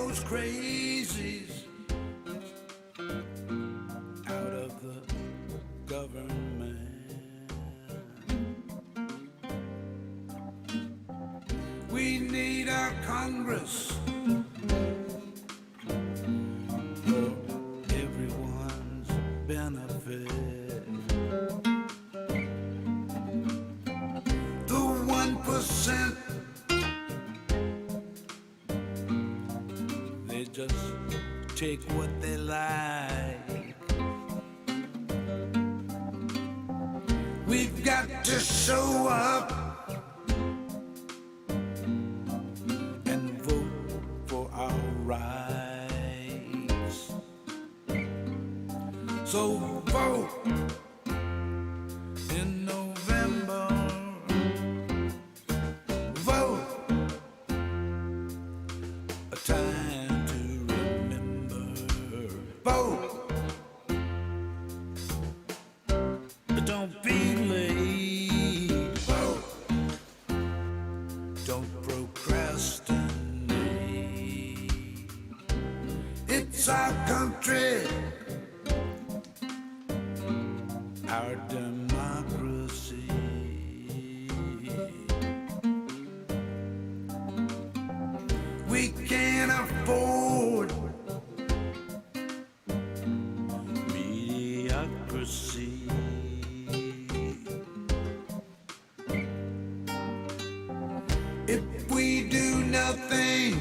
those crazies out of the government. We need our Congress for everyone's benefit. The 1%, they just take what they like. We've got to show up and vote for our rights. So vote in November. Vote, a time to remember. Vote, don't be late. Vote, don't procrastinate. It's our country, our democracy. We can't afford mediocrity. If we do nothing,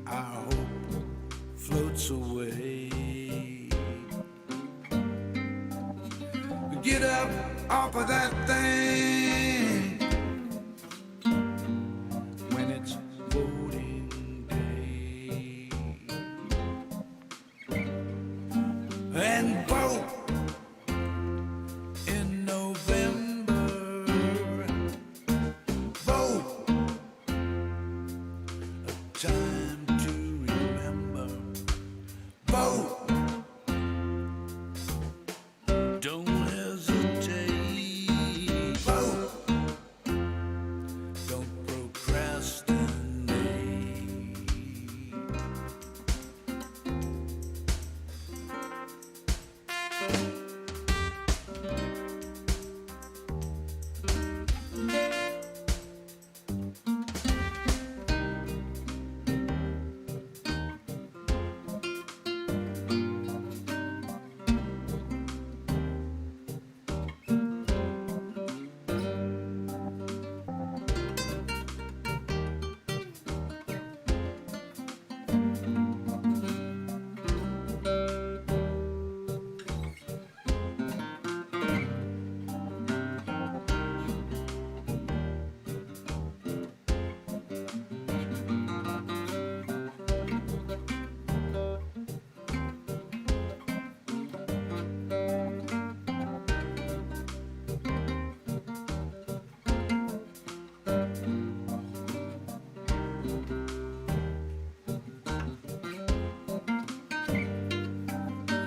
our hope floats away. We get up off of that thing when it's voting day and vote in November. Vote, a time to remember. Vote, don't hesitate. Vote, don't procrastinate.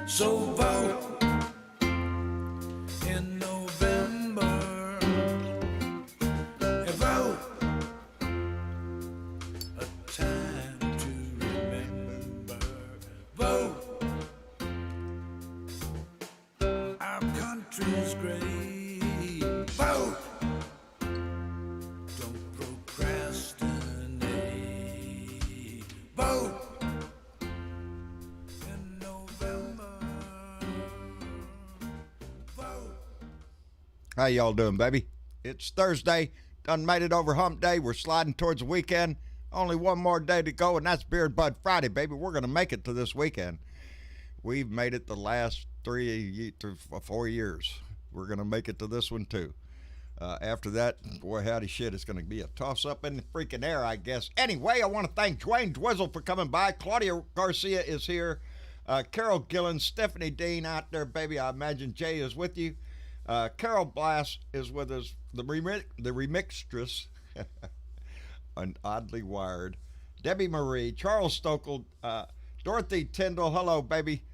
So vote in November. Vote, a time to remember. Vote, our country's great. Vote, don't procrastinate. Vote in November. Vote. How y'all doing, baby? It's Thursday. Done made it over hump day. We're sliding towards the weekend. Only one more day to go, and that's Beard Bud Friday, baby. We're going to make it to this weekend. We've made it the last 3 to 4 years. We're going to make it to this one, too. After that, boy, howdy shit, it's going to be a toss-up in the freaking air, I guess. Anyway, I want to thank Dwayne Dwizzle for coming by. Claudia Garcia is here. Carol Gillen, Stephanie Dean out there, baby. I imagine Jay is with you. Carol Blass is with us. The remixtress, and oddly wired. Debbie Marie, Charles Stokel, Dorothy Tyndall, hello, baby.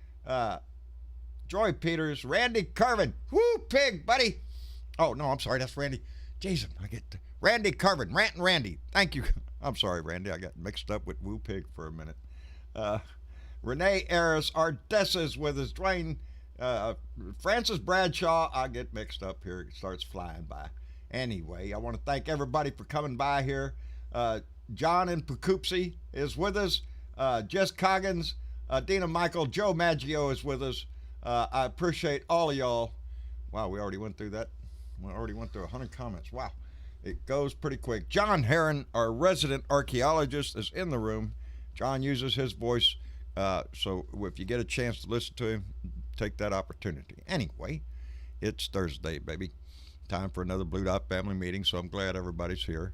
Joy Peters, Randy Carvin, whoo, pig, buddy. Oh, no, I'm sorry, that's Randy. Jason, Randy Carvin, Rantin' Randy. Thank you. I'm sorry, Randy. I got mixed up with Woo Pig for a minute. Uh, Renee Ayers Ardessa is with us. Dwayne Francis Bradshaw. I get mixed up here. It starts flying by. Anyway, I want to thank everybody for coming by here. John in Poughkeepsie is with us. Jess Coggins, Dina Michael, Joe Maggio is with us. I appreciate all of y'all. Wow, we already went through that. We already went through 100 comments. Wow. It goes pretty quick. John Heron, our resident archaeologist, is in the room. John uses his voice, so if you get a chance to listen to him, take that opportunity. Anyway, it's Thursday, baby. Time for another Blue Dot family meeting, so I'm glad everybody's here.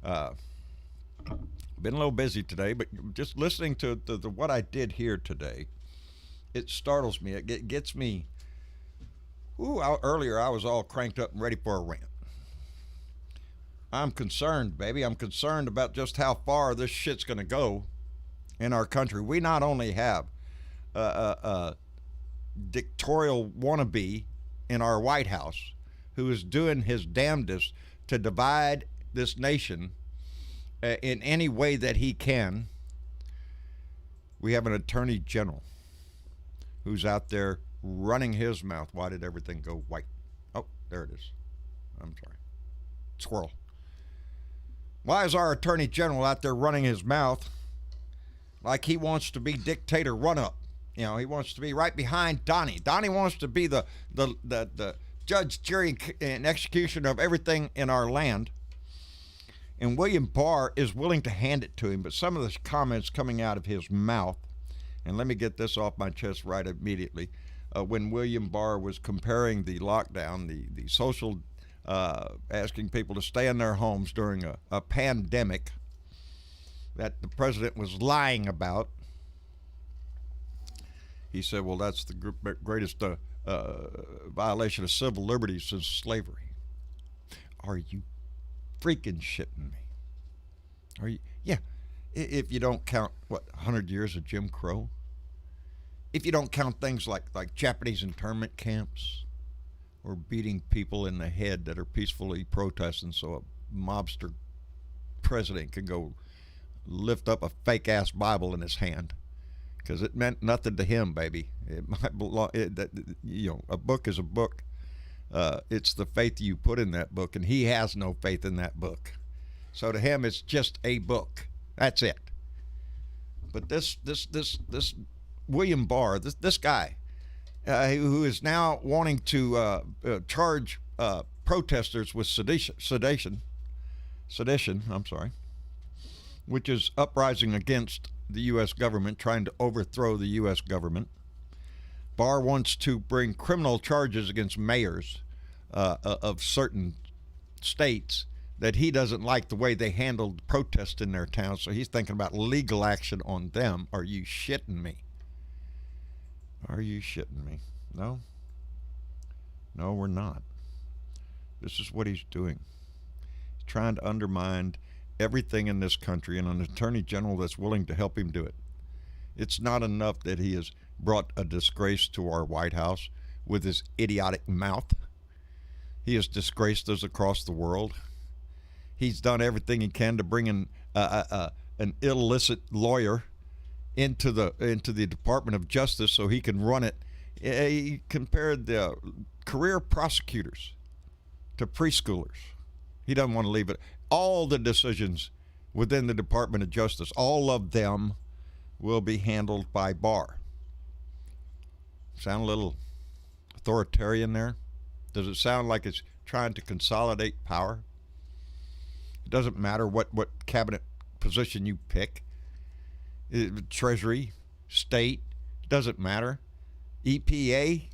Been a little busy today, but just listening to what I did here today, it startles me. It gets me. Earlier I was all cranked up and ready for a rant. I'm concerned, baby. I'm concerned about just how far this shit's going to go in our country. We not only have a dictatorial wannabe in our White House who is doing his damnedest to divide this nation in any way that he can. We have an attorney general who's out there running his mouth. Why did everything go white? Oh, there it is. I'm sorry. Squirrel. Why is our attorney general out there running his mouth like he wants to be dictator run-up? You know, he wants to be right behind Donnie. Donnie wants to be the judge, jury, and executioner of everything in our land. And William Barr is willing to hand it to him. But some of the comments coming out of his mouth, and let me get this off my chest right immediately, when William Barr was comparing the lockdown, the social asking people to stay in their homes during a pandemic that the president was lying about. He said, well, that's the greatest violation of civil liberties since slavery. Are you freaking shitting me? Are you? Yeah. If you don't count, 100 years of Jim Crow? If you don't count things like Japanese internment camps, or beating people in the head that are peacefully protesting so a mobster president can go lift up a fake ass Bible in his hand because it meant nothing to him, baby. It might belong. A book is a book. It's the faith you put in that book, and he has no faith in that book. So to him, it's just a book. That's it. But this William Barr, this guy. Who is now wanting to charge protesters with sedition, which is uprising against the U.S. government, trying to overthrow the U.S. government. Barr wants to bring criminal charges against mayors of certain states that he doesn't like the way they handled protests in their towns, so he's thinking about legal action on them. Are you shitting me? Are you shitting me? No. No, we're not. This is what he's doing. He's trying to undermine everything in this country and an attorney general that's willing to help him do it. It's not enough that he has brought a disgrace to our White House with his idiotic mouth. He has disgraced us across the world. He's done everything he can to bring in an illicit lawyer into the Department of Justice so he can run it. He compared the career prosecutors to preschoolers. He doesn't want to leave it. All the decisions within the Department of Justice, all of them will be handled by Barr. Sound a little authoritarian there? Does it sound like it's trying to consolidate power? It doesn't matter what cabinet position you pick. Treasury, state, doesn't matter. EPA,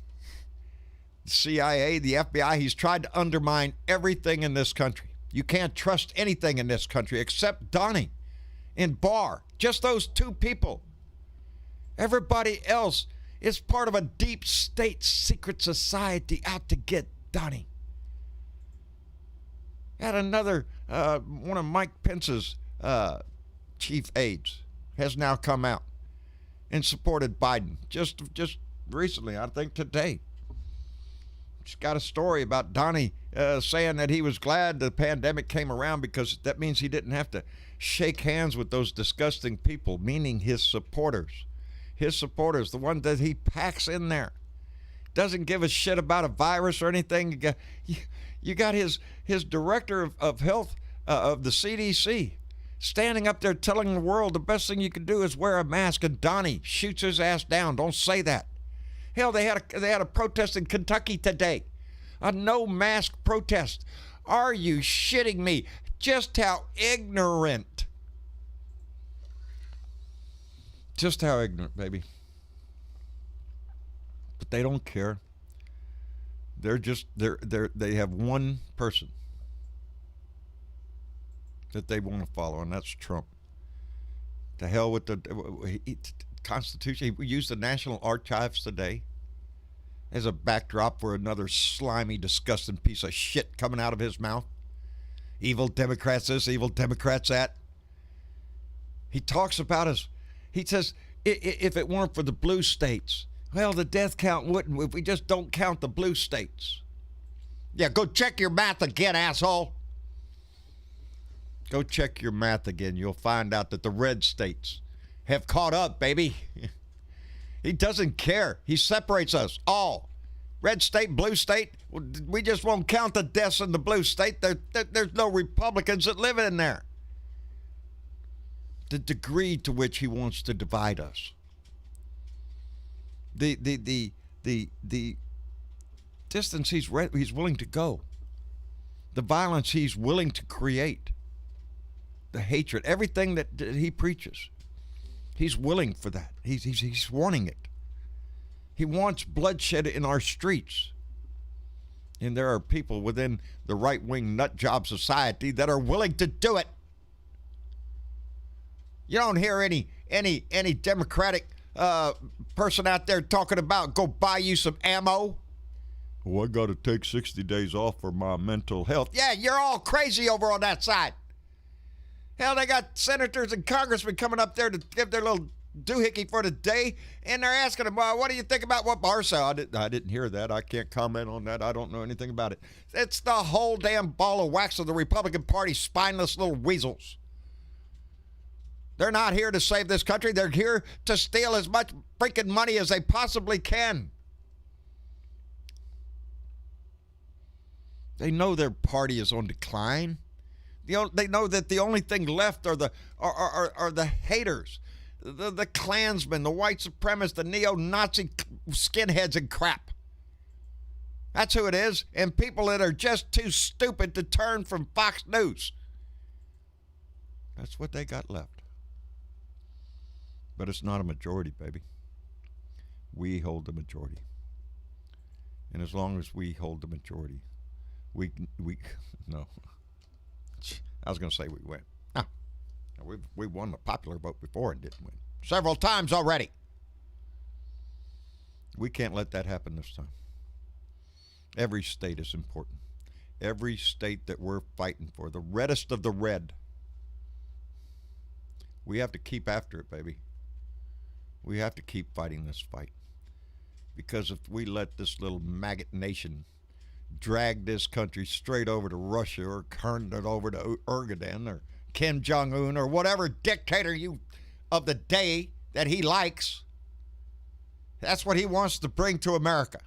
CIA, the FBI, he's tried to undermine everything in this country. You can't trust anything in this country except Donnie and Barr. Just those two people. Everybody else is part of a deep state secret society out to get Donnie. Had another, one of Mike Pence's chief aides has now come out and supported Biden. Just recently, I think today. She's got a story about Donnie saying that he was glad the pandemic came around because that means he didn't have to shake hands with those disgusting people, meaning his supporters. His supporters, the one that he packs in there. Doesn't give a shit about a virus or anything. You got his director of health of the CDC standing up there telling the world the best thing you can do is wear a mask, and Donnie shoots his ass down. Don't say that. Hell, they had a protest in Kentucky today. A no mask protest. Are you shitting me? Just how ignorant. Just how ignorant, baby. But they don't care. They have one person that they want to follow, and that's Trump. To hell with the Constitution. He used the National Archives today as a backdrop for another slimy, disgusting piece of shit coming out of his mouth. Evil Democrats this, evil Democrats that. He talks about us. He says, if it weren't for the blue states, well, the death count wouldn't if we just don't count the blue states. Yeah, go check your math again, asshole. Go check your math again. You'll find out that the red states have caught up, baby. He doesn't care. He separates us all. Red state, blue state. We just won't count the deaths in the blue state. There's no Republicans that live in there. The degree to which he wants to divide us. The distance he's willing to go. The violence he's willing to create. The hatred. Everything that he preaches. He's willing for that. He's wanting it. He wants bloodshed in our streets. And there are people within the right-wing nut job society that are willing to do it. You don't hear any Democratic person out there talking about go buy you some ammo. Oh, I got to take 60 days off for my mental health. Yeah, you're all crazy over on that side. Hell, they got senators and congressmen coming up there to give their little doohickey for the day, and they're asking them, what do you think about what Barr said? I didn't hear that. I can't comment on that. I don't know anything about it. It's the whole damn ball of wax of the Republican Party, spineless little weasels. They're not here to save this country. They're here to steal as much freaking money as they possibly can. They know their party is on decline. They know that the only thing left are the haters, the Klansmen, the white supremacists, the neo-Nazi skinheads and crap. That's who it is, and people that are just too stupid to turn from Fox News. That's what they got left. But it's not a majority, baby. We hold the majority. And as long as we hold the majority, no. I was going to say we win. No. We won the popular vote before and didn't win. Several times already. We can't let that happen this time. Every state is important. Every state that we're fighting for, the reddest of the red. We have to keep after it, baby. We have to keep fighting this fight. Because if we let this little maggot nation drag this country straight over to Russia or turn it over to Erdogan or Kim Jong-un or whatever dictator of the day that he likes, that's what he wants to bring to America.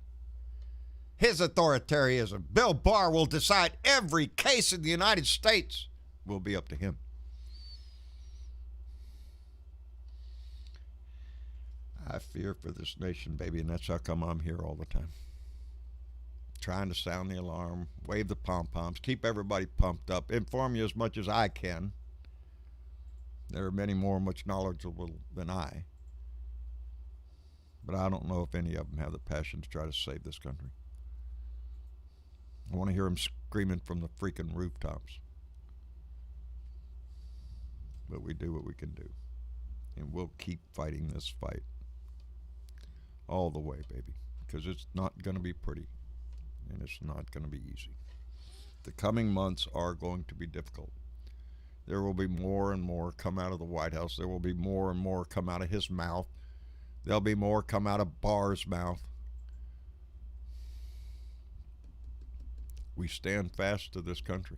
His authoritarianism. Bill Barr will decide every case in the United States. Will be up to him. I fear for this nation, baby, and that's how come I'm here all the time. Trying to sound the alarm, wave the pom-poms, keep everybody pumped up, inform you as much as I can. There are many more much knowledgeable than I. But I don't know if any of them have the passion to try to save this country. I want to hear them screaming from the freaking rooftops. But we do what we can do. And we'll keep fighting this fight. All the way, baby. Because it's not going to be pretty. And it's not going to be easy. The coming months are going to be difficult. There will be more and more come out of the White House. There will be more and more come out of his mouth. There'll be more come out of Barr's mouth. we stand fast to this country,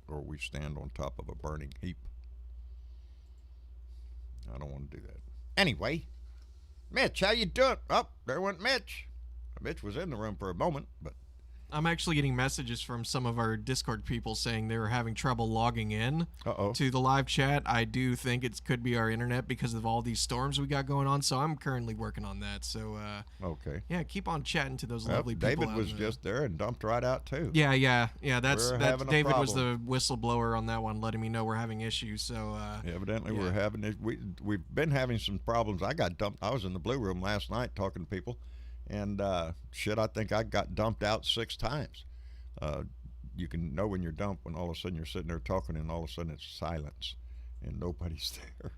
or we stand on top of a burning heap. I don't want to do that. Anyway, Mitch, how you doing? Oh, there went Mitch. Mitch was in the room for a moment, but I'm actually getting messages from some of our Discord people saying they were having trouble logging in to the live chat. I do think it could be our internet because of all these storms we got going on, so I'm currently working on that. So, okay. Yeah, keep on chatting to those lovely people. David was just there and dumped right out, too. Yeah. That's David was the whistleblower on that one, letting me know we're having issues. So, evidently, we're having it. We've been having some problems. I got dumped. I was in the Blue Room last night talking to people. And I think I got dumped out 6 times. You can know when you're dumped when all of a sudden you're sitting there talking and all of a sudden it's silence and nobody's there.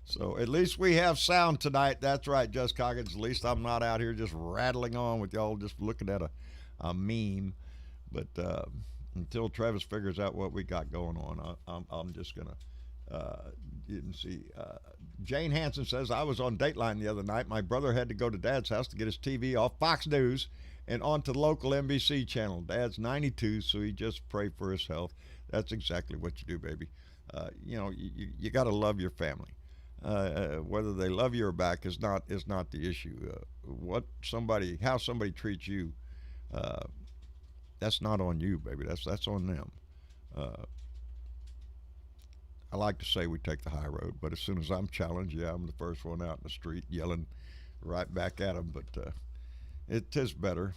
So at least we have sound tonight. That's right, Just Coggins. At least I'm not out here just rattling on with y'all just looking at a meme. But until Travis figures out what we got going on, I'm just going to you can see Jane Hansen says, I was on Dateline the other night. My brother had to go to Dad's house to get his TV off Fox News and onto the local NBC channel. Dad's 92, so he just pray for his health. That's exactly what you do, baby. You got to love your family. Whether they love you or back is not the issue. How somebody treats you, that's not on you, baby. That's on them. I like to say we take the high road, but as soon as I'm challenged, I'm the first one out in the street yelling right back at them. But it is better.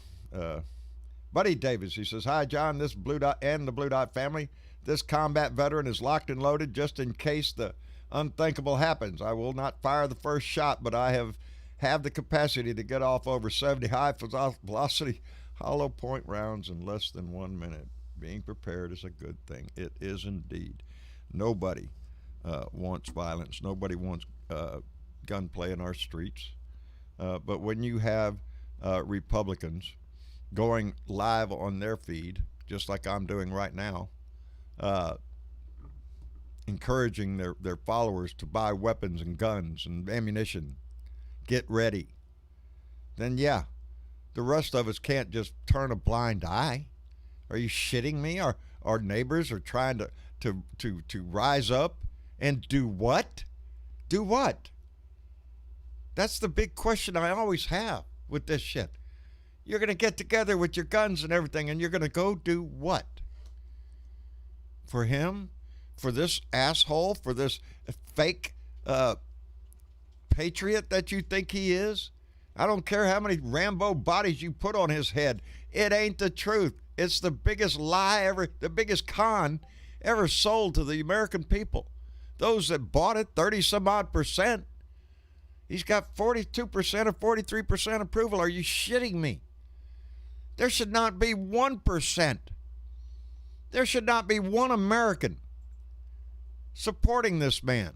Buddy Davis, he says, hi, John, this Blue Dot and the Blue Dot family. This combat veteran is locked and loaded just in case the unthinkable happens. I will not fire the first shot, but I have the capacity to get off over 70 high velocity hollow point rounds in less than 1 minute. Being prepared is a good thing. It is indeed. Nobody wants violence. Nobody wants gunplay in our streets. But when you have Republicans going live on their feed, just like I'm doing right now, encouraging their followers to buy weapons and guns and ammunition, get ready, then the rest of us can't just turn a blind eye. Are you shitting me? Our neighbors are trying to rise up and do what? Do what? That's the big question I always have with this shit. You're going to get together with your guns and everything, and you're going to go do what? For him? For this asshole? For this fake patriot that you think he is? I don't care how many Rambo bodies you put on his head. It ain't the truth. It's the biggest lie ever, the biggest con ever sold to the American people. Those that bought it, 30-some-odd%. He's got 42% or 43% approval. Are you shitting me? There should not be 1%. There should not be one American supporting this man.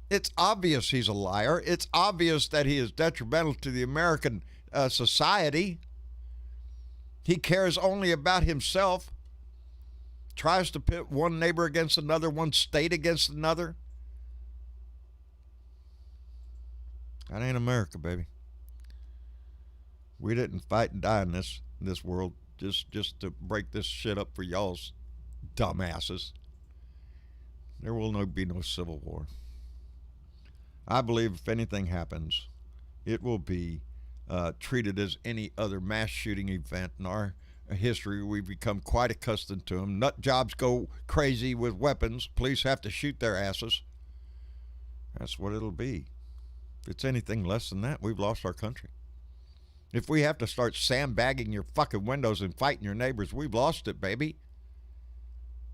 It's obvious he's a liar. It's obvious that he is detrimental to the American society. He cares only about himself. Tries to pit one neighbor against another, one state against another. That ain't America, baby. We didn't fight and die in this world just to break this shit up for y'all's dumbasses. There will be no civil war. I believe if anything happens, it will be treated as any other mass shooting event in our history. We've become quite accustomed to them. Nut jobs go crazy with weapons. Police have to shoot their asses. That's what it'll be. If it's anything less than that, we've lost our country. If we have to start sandbagging your fucking windows and fighting your neighbors, we've lost it, baby.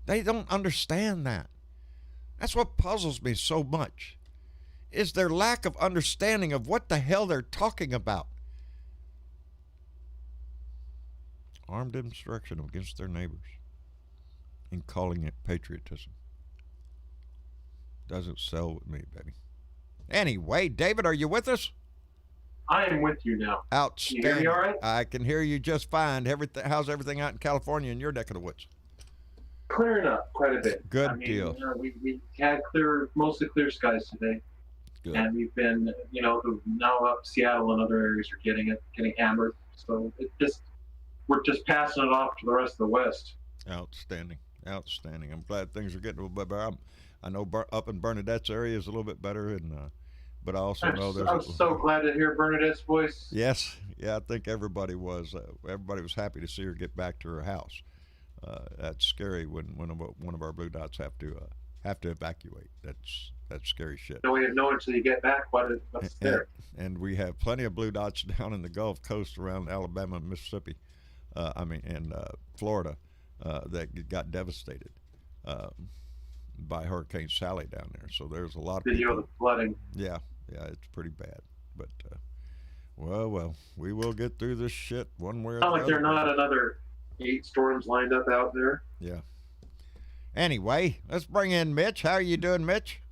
They don't understand that. That's what puzzles me so much, is their lack of understanding of what the hell they're talking about. Armed insurrection against their neighbors and calling it patriotism. Doesn't sell with me, baby. Anyway, David, are you with us? I am with you now. Outstanding. Can you hear me all right? I can hear you just fine. How's everything out in California in your neck of the woods? Clearing up quite a bit. Good deal. We had mostly clear skies today. Good. And we've been, now up Seattle and other areas are getting hammered. So we're just passing it off to the rest of the West. Outstanding. I'm glad things are getting a little bit better. I know up in Bernadette's area is a little bit better, and but I also know there's. I was so glad to hear Bernadette's voice. Yes, yeah, I think everybody was. Everybody was happy to see her get back to her house. That's scary when one of our blue dots have to evacuate. That's scary shit. No way of knowing until you get back what's there. And we have plenty of blue dots down in the Gulf Coast around Alabama and Mississippi. And Florida that got devastated by Hurricane Sally down there. So there's a lot of video people. of the flooding. Yeah, it's pretty bad. But well, we will get through this shit one way or another. Not like there are not another 8 storms lined up out there. Yeah. Anyway, let's bring in Mitch. How are you doing, Mitch?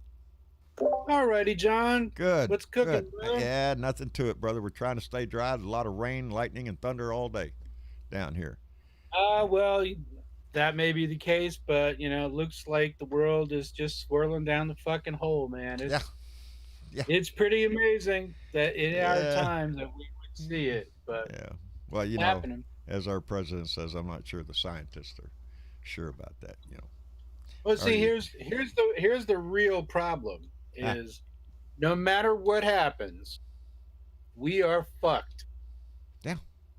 Alrighty, John. Good. What's cooking, good. bro? Yeah, nothing to it, brother. We're trying to stay dry. There's a lot of rain, lightning, and thunder all day down here. Well, that may be the case, but it looks like the world is just swirling down the fucking hole, man. Yeah. It's pretty amazing that in our times that we would see it, but yeah. Well, happening. As our president says, I'm not sure the scientists are sure about that. Well, see, here's the real problem is no matter what happens, we are fucked. Yeah.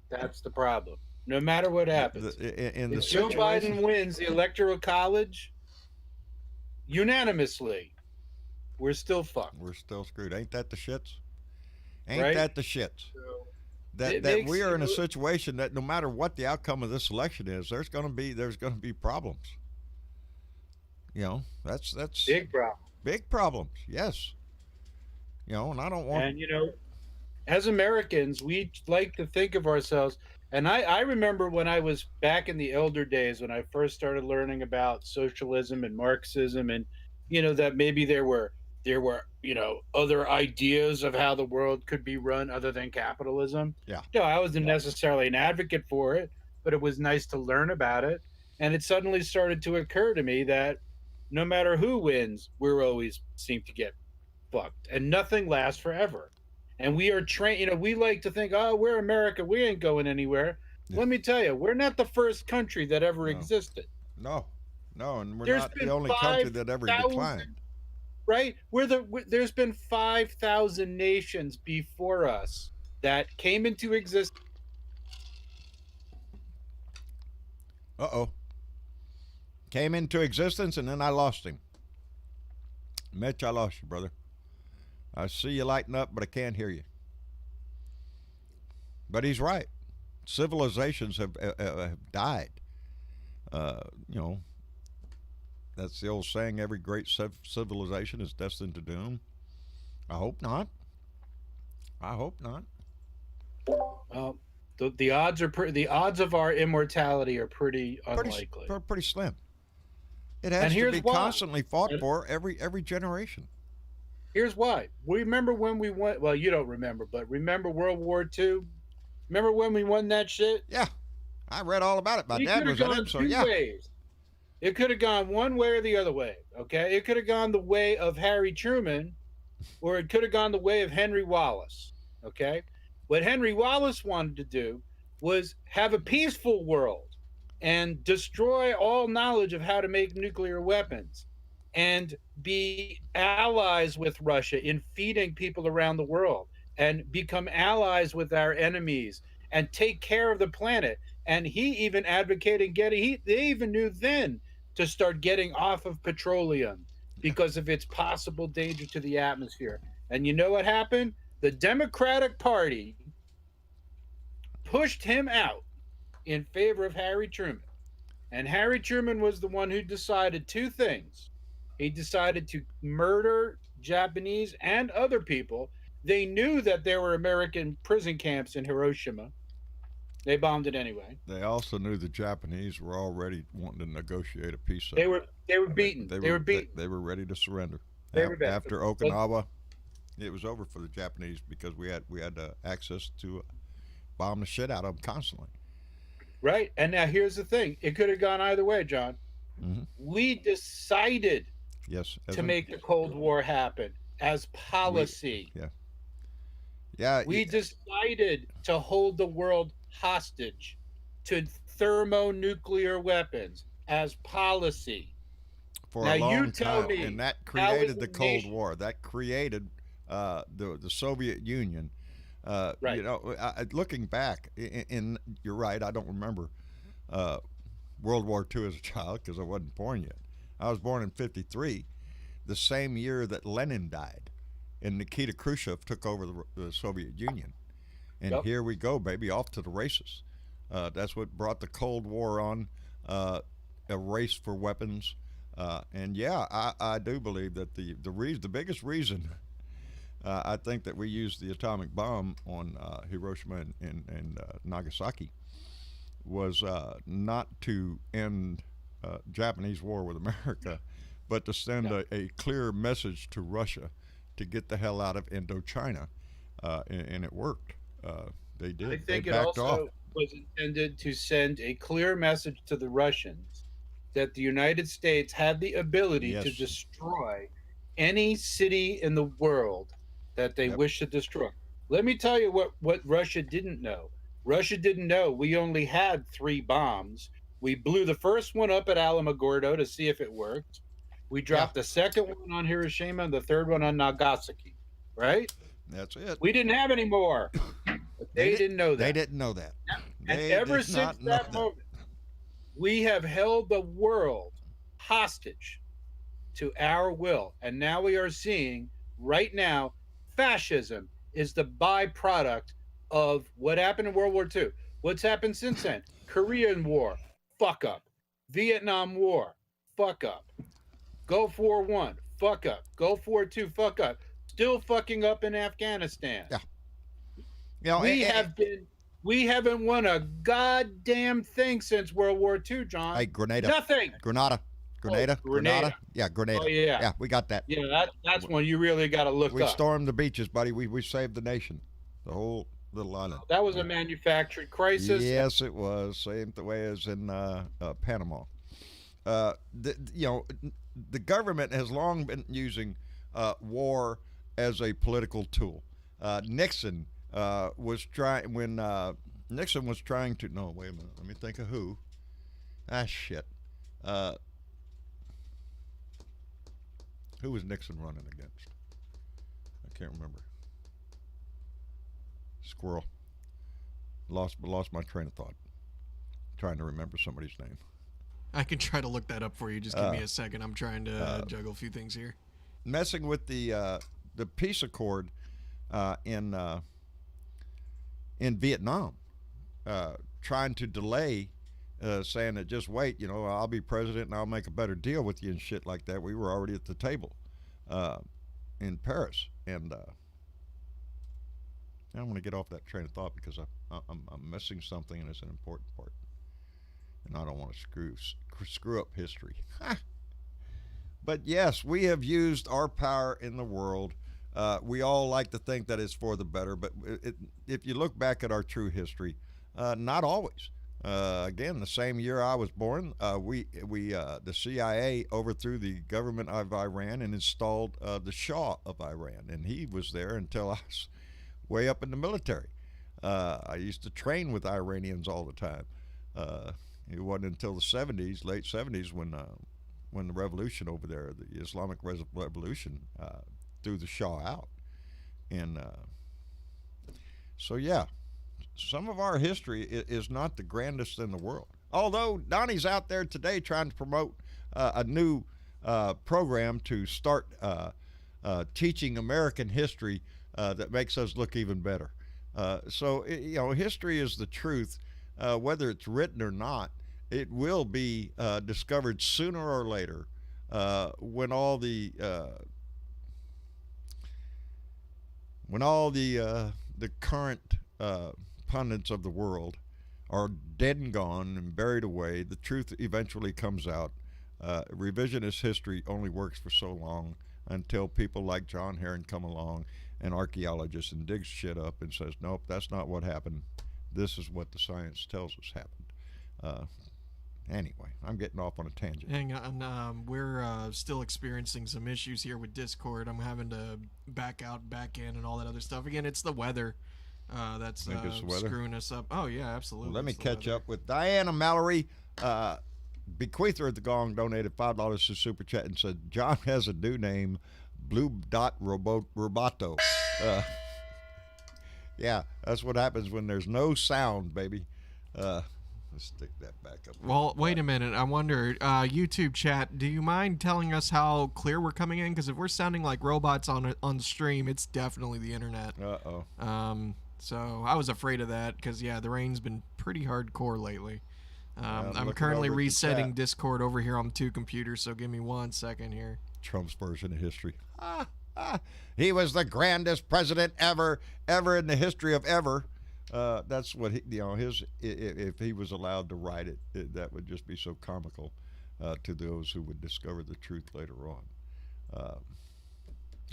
That's the problem. No matter what happens. If Joe Biden wins the Electoral College unanimously, we're still fucked. We're still screwed. Ain't that the shits? Right? That the shits? So that we are in a situation that no matter what the outcome of this election is, there's going to be problems. That's big problem. Big problems. Yes. And I don't want. And as Americans, we like to think of ourselves. And I remember when I was back in the elder days when I first started learning about socialism and Marxism, and that maybe there were other ideas of how the world could be run other than capitalism. Yeah. I wasn't necessarily an advocate for it, but it was nice to learn about it. And it suddenly started to occur to me that no matter who wins, we're always seem to get fucked, and nothing lasts forever. And we are trained, we like to think, oh, we're America, we ain't going anywhere. Yeah. Let me tell you, we're not the first country that ever existed. No, and we're not the only country that ever declined. Right? There's been 5,000 nations before us that came into existence. Came into existence, and then I lost him. Mitch, I lost you, brother. I see you lighting up, but I can't hear you. But he's right. Civilizations have died. That's the old saying, every great civilization is destined to doom. I hope not. Well, the odds of our immortality are pretty unlikely. Pretty slim. It has to be constantly fought for every generation. Here's why. Remember when we won? Well, you don't remember, but remember World War II? Remember when we won that shit? Yeah, I read all about it. My dad was in it, so yeah. Ways. It could have gone one way or the other way. Okay, it could have gone the way of Harry Truman, or it could have gone the way of Henry Wallace. Okay, what Henry Wallace wanted to do was have a peaceful world and destroy all knowledge of how to make nuclear weapons and be allies with Russia in feeding people around the world and become allies with our enemies and take care of the planet. And he even advocated they even knew then to start getting off of petroleum because of its possible danger to the atmosphere. And you know what happened? The Democratic Party pushed him out in favor of Harry Truman. And Harry Truman was the one who decided two things. He decided to murder Japanese and other people. They knew that there were American prison camps in Hiroshima. They bombed it anyway. They also knew the Japanese were already wanting to negotiate a peace. They were beaten. They were beaten. They were ready to surrender. After Okinawa, it was over for the Japanese because we had access to bomb the shit out of them constantly. Right. And now here's the thing. It could have gone either way, John. Mm-hmm. We decided to make the Cold War happen. as policy. We Yeah. decided to hold the world hostage to thermonuclear weapons as policy. For Now a you long tell time, and me, that how is created the a Cold nation War. That created the Soviet Union. right? Looking back, you're right. I don't remember uh, World War II as a child because I wasn't born yet. I was born in '53, the same year that Lenin died, and Nikita Khrushchev took over the Soviet Union. And Yep. here we go, baby, off to the races. That's what brought the Cold War on, a race for weapons. And yeah, I do believe that the biggest reason I think that we used the atomic bomb on Hiroshima and Nagasaki was not to end Japanese war with America, but to send a clear message to Russia to get the hell out of Indochina, and it worked. They did. I think they it backed off. also was intended to send a clear message to the Russians that the United States had the ability to Yes. destroy any city in the world that they Yep. wish to destroy. Let me tell you what Russia didn't know. Russia didn't know we only had 3 bombs. We blew the first one up at Alamogordo to see if it worked. We dropped the second one on Hiroshima and the third one on Nagasaki, right? That's it. We didn't have any more. But they didn't know that. They didn't know that. And They ever did since not know that moment, we have held the world hostage to our will. And now we are seeing right now, fascism is the byproduct of what happened in World War II. What's happened since then? Korean War, fuck up. Vietnam War, fuck up. Gulf War I, fuck up. Gulf War II, fuck up. Still fucking up in Afghanistan. Yeah. You know, we haven't won a goddamn thing since World War II, John. Hey, Grenada. Nothing. Grenada. Grenada. Yeah, Grenada. Oh, yeah. Yeah, we got that. Yeah, that's one you really got to look We up. stormed the beaches, buddy. We saved the nation, the whole little island. That was a manufactured crisis. Yes, it was. Same the way as in Panama. The government has long been using war as a political tool. Nixon was trying when Nixon was trying to. No, wait a minute. Let me think of who. Shit. Who was Nixon running against? I can't remember. Squirrel. Lost my train of thought. Trying to remember somebody's name. I can try to look that up for you. Just give me a second. I'm trying to juggle a few things here. Messing with the peace accord in Vietnam, trying to delay, saying that just wait, I'll be president and I'll make a better deal with you and shit like that. We were already at the table in Paris, and I want to get off that train of thought because I'm missing something, and it's an important part, and I don't want to screw up history. But yes, we have used our power in the world. We all like to think that it's for the better, but if you look back at our true history, not always. Again, the same year I was born, the CIA overthrew the government of Iran and installed the Shah of Iran, and he was there until I was way up in the military. I used to train with Iranians all the time. It wasn't until the '70s, late '70s, when the revolution over there, the Islamic Revolution, threw the Shah out. And so, yeah, some of our history is not the grandest in the world. Although Donnie's out there today trying to promote a new program to start teaching American history that makes us look even better. So, history is the truth. Whether it's written or not, it will be discovered sooner or later when all the current pundits of the world are dead and gone and buried away. The truth eventually comes out. Revisionist history only works for so long until people like John Herron come along, an archaeologist, and digs shit up and says, nope, that's not what happened. This is what the science tells us happened. Anyway, I'm getting off on a tangent. Hang on, we're still experiencing some issues here with Discord. I'm having to back out, back in, and all that other stuff. Again, it's the weather that's the weather? screwing us up. Oh, yeah, absolutely. Well, let me It's the catch weather. up with Diana Mallory. Bequeather at the Gong donated $5 to Super Chat and said, John has a new name, Blue Dot Roboto. Yeah, that's what happens when there's no sound, baby. Let's stick that back up. Well, wait a minute. I wonder, YouTube chat, do you mind telling us how clear we're coming in? Because if we're sounding like robots on the stream, it's definitely the internet. Uh-oh. So I was afraid of that because, yeah, the rain's been pretty hardcore lately. I'm looking currently over at the resetting chat. Discord over here on 2 computers, so give me 1 second here. Trump's version of history. He was the grandest president ever in the history of ever. That's what if he was allowed to write it, that would just be so comical to those who would discover the truth later on.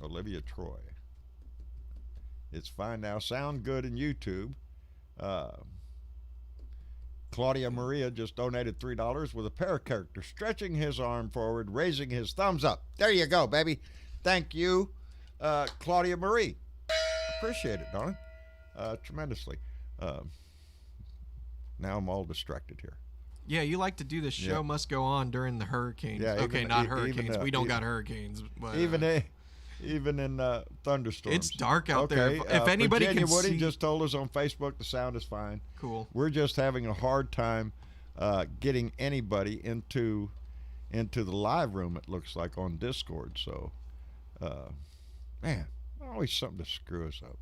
Olivia Troy. It's fine now. Sound good in YouTube. Claudia Maria just donated $3 with a pair of characters, stretching his arm forward, raising his thumbs up. There you go, baby. Thank you, Claudia Marie. Appreciate it, darling. Tremendously. Now I'm all distracted here. Yeah, you like to do this show must go on during the hurricanes. Yeah, okay, not hurricanes. We don't got hurricanes. But, even in thunderstorms. It's dark out there. If anybody Virginia can Woody see... just told us on Facebook the sound is fine. Cool. We're just having a hard time getting anybody into the live room, it looks like, on Discord. So, man, always something to screw us up.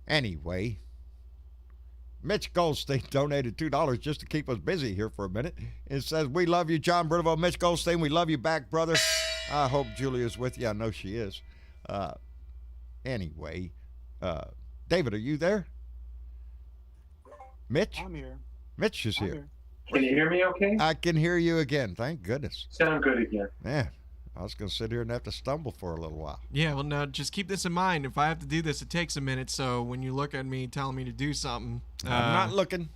Anyway, Mitch Goldstein donated $2 just to keep us busy here for a minute. It says, we love you, John Bruneville. Mitch Goldstein, we love you back, brother. I hope Julia's with you. I know she is. Anyway, David, are you there? Mitch? I'm here. Mitch is here. Can you hear me okay? I can hear you again. Thank goodness. Sound good again. Man, I was going to sit here and have to stumble for a little while. Yeah, well, now just keep this in mind. If I have to do this, it takes a minute. So when you look at me telling me to do something, I'm not looking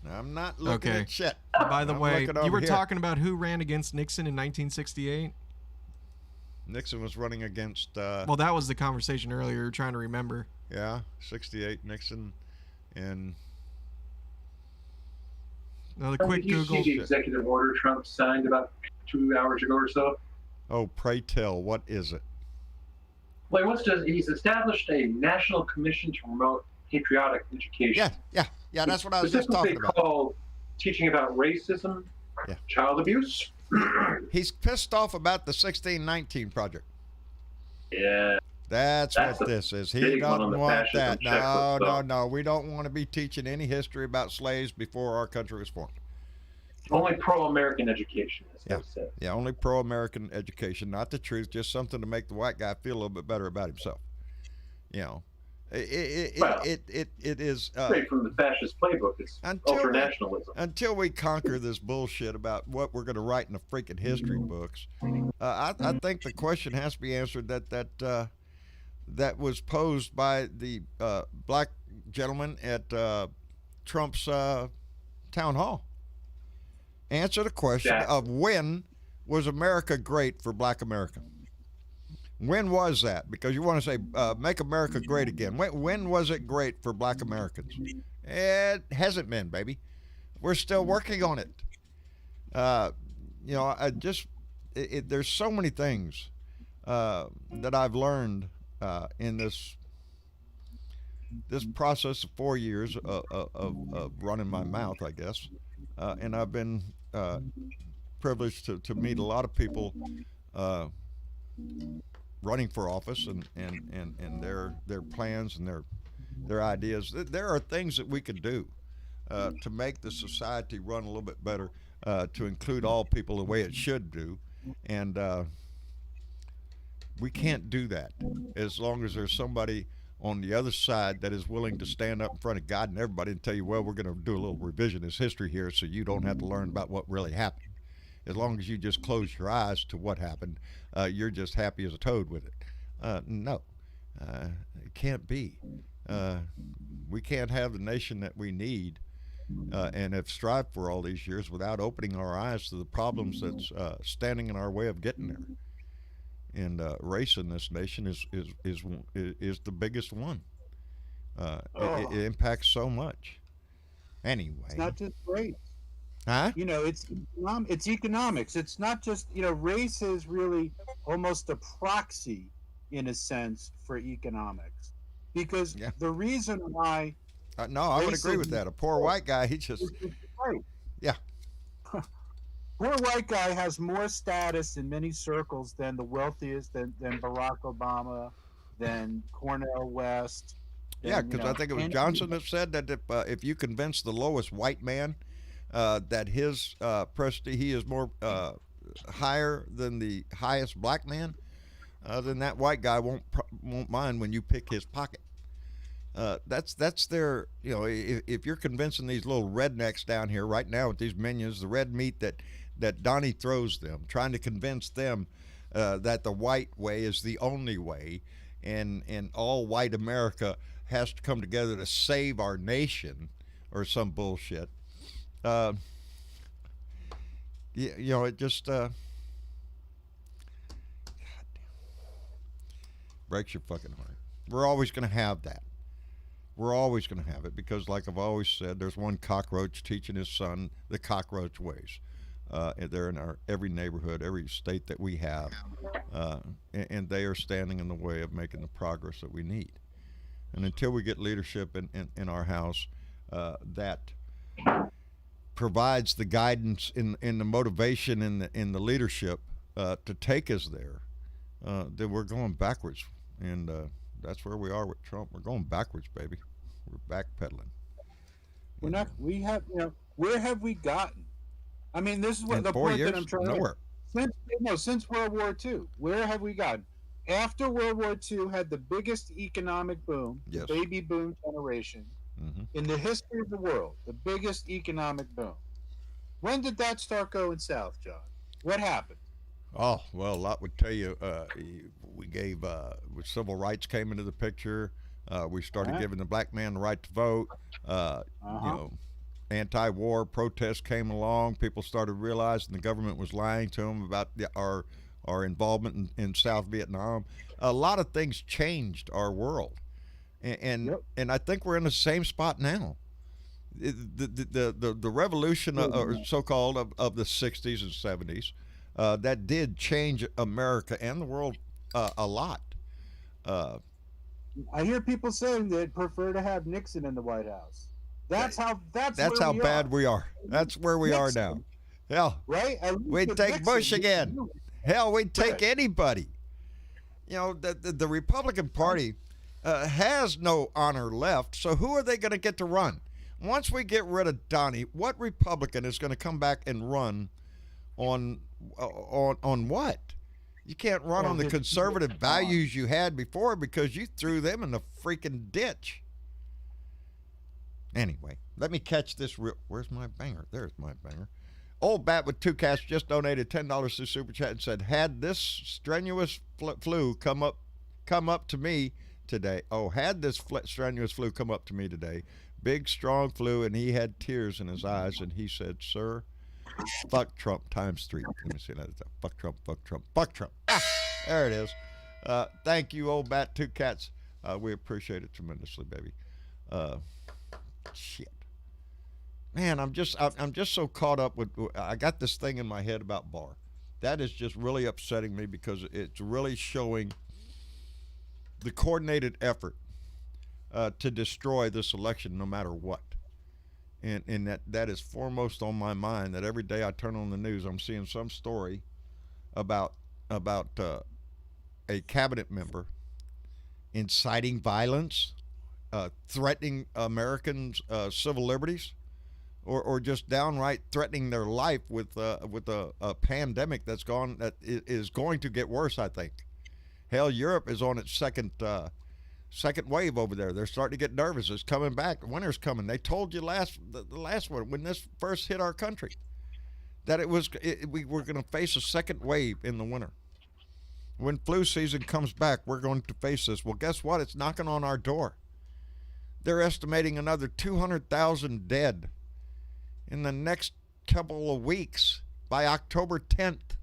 okay. at shit. By the I'm way, looking you over were here. talking about who ran against Nixon in 1968. Nixon was running against, Well, that was the conversation earlier. You were trying to remember. 68 Nixon, and Another quick Did you Google. see the executive order Trump signed about 2 hours ago or so? oh, pray tell, what is it? Well, he's established a national commission to promote patriotic education. Yeah, that's what I was just talking about. Called teaching about racism, child abuse. He's pissed off about the 1619 project. Yeah. That's what this is. He big one doesn't on the want that. fascism checkbook, No. We don't want to be teaching any history about slaves before our country was formed. Only pro-American education, as they said. Yeah, only pro-American education, not the truth, just something to make the white guy feel a little bit better about himself. You know, it is straight from the fascist playbook. It's ultra-nationalism. Until we conquer this bullshit about what we're going to write in the freaking history books, I think the question has to be answered that was posed by the black gentleman at Trump's town hall. Answer the question of when was America great for black America? When was that? Because you want to say, make America great again. When was it great for black Americans? It hasn't been, baby. We're still working on it. There's so many things that I've learned in this process of 4 years of running my mouth, I guess. And I've been privileged to meet a lot of people running for office and their plans and their ideas. There are things that we could do to make the society run a little bit better, to include all people the way it should do. And we can't do that as long as there's somebody on the other side that is willing to stand up in front of God and everybody and tell you, well, we're going to do a little revisionist history here so you don't have to learn about what really happened. As long as you just close your eyes to what happened, you're just happy as a toad with it. No, it can't be. We can't have the nation that we need and have strived for all these years without opening our eyes to the problems that's standing in our way of getting there. And race in this nation is the biggest one. It impacts so much. Anyway, it's not just race. Huh? It's economics. It's not just, race is really almost a proxy in a sense for economics, because the reason why no, I would agree with that. A poor white guy, he just yeah. Poor white guy has more status in many circles than the wealthiest, than Barack Obama, than Cornel West. Yeah, because I think it was Johnson that said that if you convince the lowest white man that his prestige, he is more higher than the highest black man, then that white guy won't mind when you pick his pocket. That's their, if you're convincing these little rednecks down here right now with these minions, the red meat that Donnie throws them, trying to convince them that the white way is the only way, and all white America has to come together to save our nation, or some bullshit. It just breaks your fucking heart. We're always going to have that. We're always going to have it because, like I've always said, there's one cockroach teaching his son the cockroach ways. They're in every neighborhood, every state that we have, and they are standing in the way of making the progress that we need. And until we get leadership in our house that provides the guidance in the motivation in the leadership to take us there, then we're going backwards. And that's where we are with Trump. We're going backwards, baby. We're backpedaling. We're not. We have. Where have we gotten? I mean, this is what the point that I'm trying nowhere. to. Since World War II, where have we gotten? After World War II had the biggest economic boom, yes. the baby boom generation, in the history of the world, the biggest economic boom. When did that start going south, John? What happened? Oh, well, a lot would tell you. We gave, when civil rights came into the picture, we started giving the black man the right to vote. Anti-war protests came along. People started realizing the government was lying to them about our involvement in South Vietnam. A lot of things changed our world, and I think we're in the same spot now. The revolution, so-called, of the 60s and 70s, that did change America and the world a lot. I hear people saying they'd prefer to have Nixon in the White House. That's how bad we are. That's where we are now. Hell, right? We'd take Nixon, Bush again. Hell, we'd take anybody. The Republican Party has no honor left. So who are they going to get to run? Once we get rid of Donnie, what Republican is going to come back and run on what? You can't run on the conservative values you had before because you threw them in the freaking ditch. Anyway, let me catch this real. Where's my banger? There's my banger. Old Bat with 2 cats just donated $10 to Super Chat and said, "Had this strenuous flu come up to me today. Oh, had this strenuous flu come up to me today. Big, strong flu, and he had tears in his eyes, and he said, 'Sir, fuck Trump times 3. Let me see that. Fuck Trump, fuck Trump, fuck Trump. Ah, there it is. Thank you, Old Bat 2 cats. We appreciate it tremendously, baby. Shit. Man, I'm just so caught up with. I got this thing in my head about Barr. That is just really upsetting me because it's really showing the coordinated effort to destroy this election, no matter what. And that is foremost on my mind. That every day I turn on the news, I'm seeing some story about a cabinet member inciting violence, threatening Americans' civil liberties, or just downright threatening their life with a pandemic that is going to get worse. I think. Hell, Europe is on its second wave over there. They're starting to get nervous. It's coming back. Winter's coming. They told you the last one when this first hit our country that we were going to face a second wave in the winter. When flu season comes back, we're going to face this. Well, guess what? It's knocking on our door. They're estimating another 200,000 dead in the next couple of weeks, by October 10th.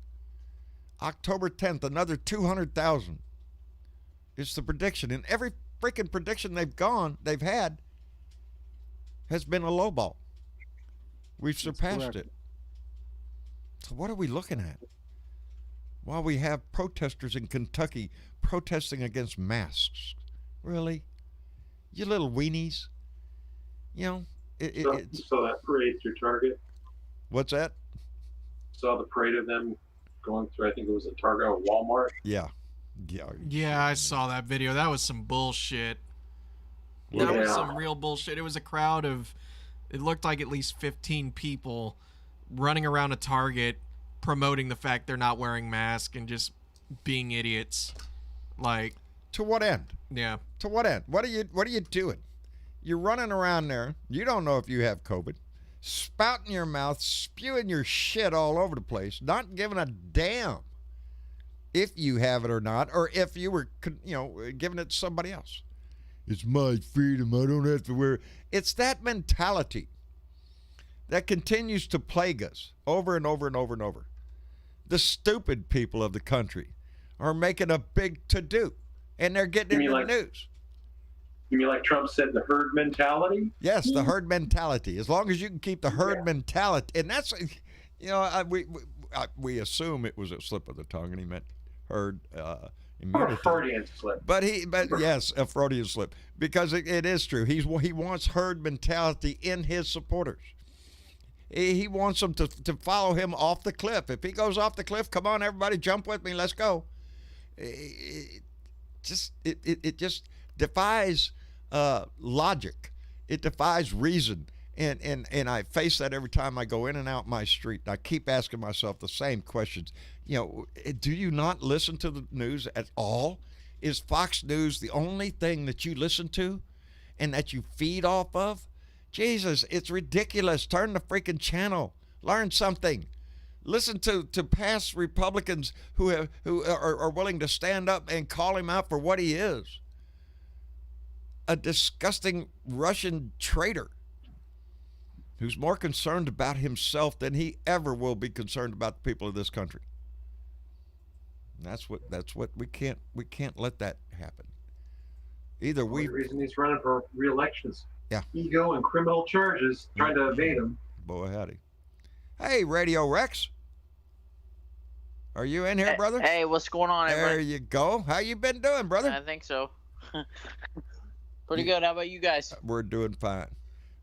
October 10th, another 200,000. It's the prediction. And every freaking prediction they've had has been a low ball. We've surpassed it. So what are we looking at? While we have protesters in Kentucky protesting against masks. Really? You little weenies. You know, You saw that parade through Target? What's that? Saw the parade of them going through, I think it was a Target or Walmart. Yeah. Yeah, I saw that video. That was some bullshit. That was some real bullshit. It was a crowd of, it looked like at least 15 people running around a Target promoting the fact they're not wearing masks and just being idiots. Like, to what end? Yeah. To what end? What are you doing? You're running around there. You don't know if you have COVID. Spouting your mouth, spewing your shit all over the place, not giving a damn if you have it or not, or if you were, giving it to somebody else. It's my freedom. I don't have to wear it. It's that mentality that continues to plague us over and over and over and over. The stupid people of the country are making a big to-do, and they're getting into the news. You mean like Trump said, the herd mentality? Yes, the herd mentality. As long as you can keep the herd mentality, and that's, we assume it was a slip of the tongue, and he meant herd immunity. Or a Freudian slip. But yes, a Freudian slip, because it is true. He wants herd mentality in his supporters. He wants them to follow him off the cliff. If he goes off the cliff, come on, everybody, jump with me, let's go. It just defies logic. It defies reason. And I face that every time I go in and out my street. I keep asking myself the same questions. Do you not listen to the news at all? Is Fox News the only thing that you listen to and that you feed off of? Jesus, it's ridiculous. Turn the freaking channel. Learn something. Listen to past Republicans who are willing to stand up and call him out for what he is. A disgusting Russian traitor who's more concerned about himself than he ever will be concerned about the people of this country. And that's what we can't let that happen. Either The reason he's running for re-election is ego and criminal charges, trying to evade him. Boy, howdy. Hey, Radio Rex. Are you in here, brother? Hey, what's going on, everybody? There you go. How you been doing, brother? I think so. Pretty good. How about you guys? We're doing fine.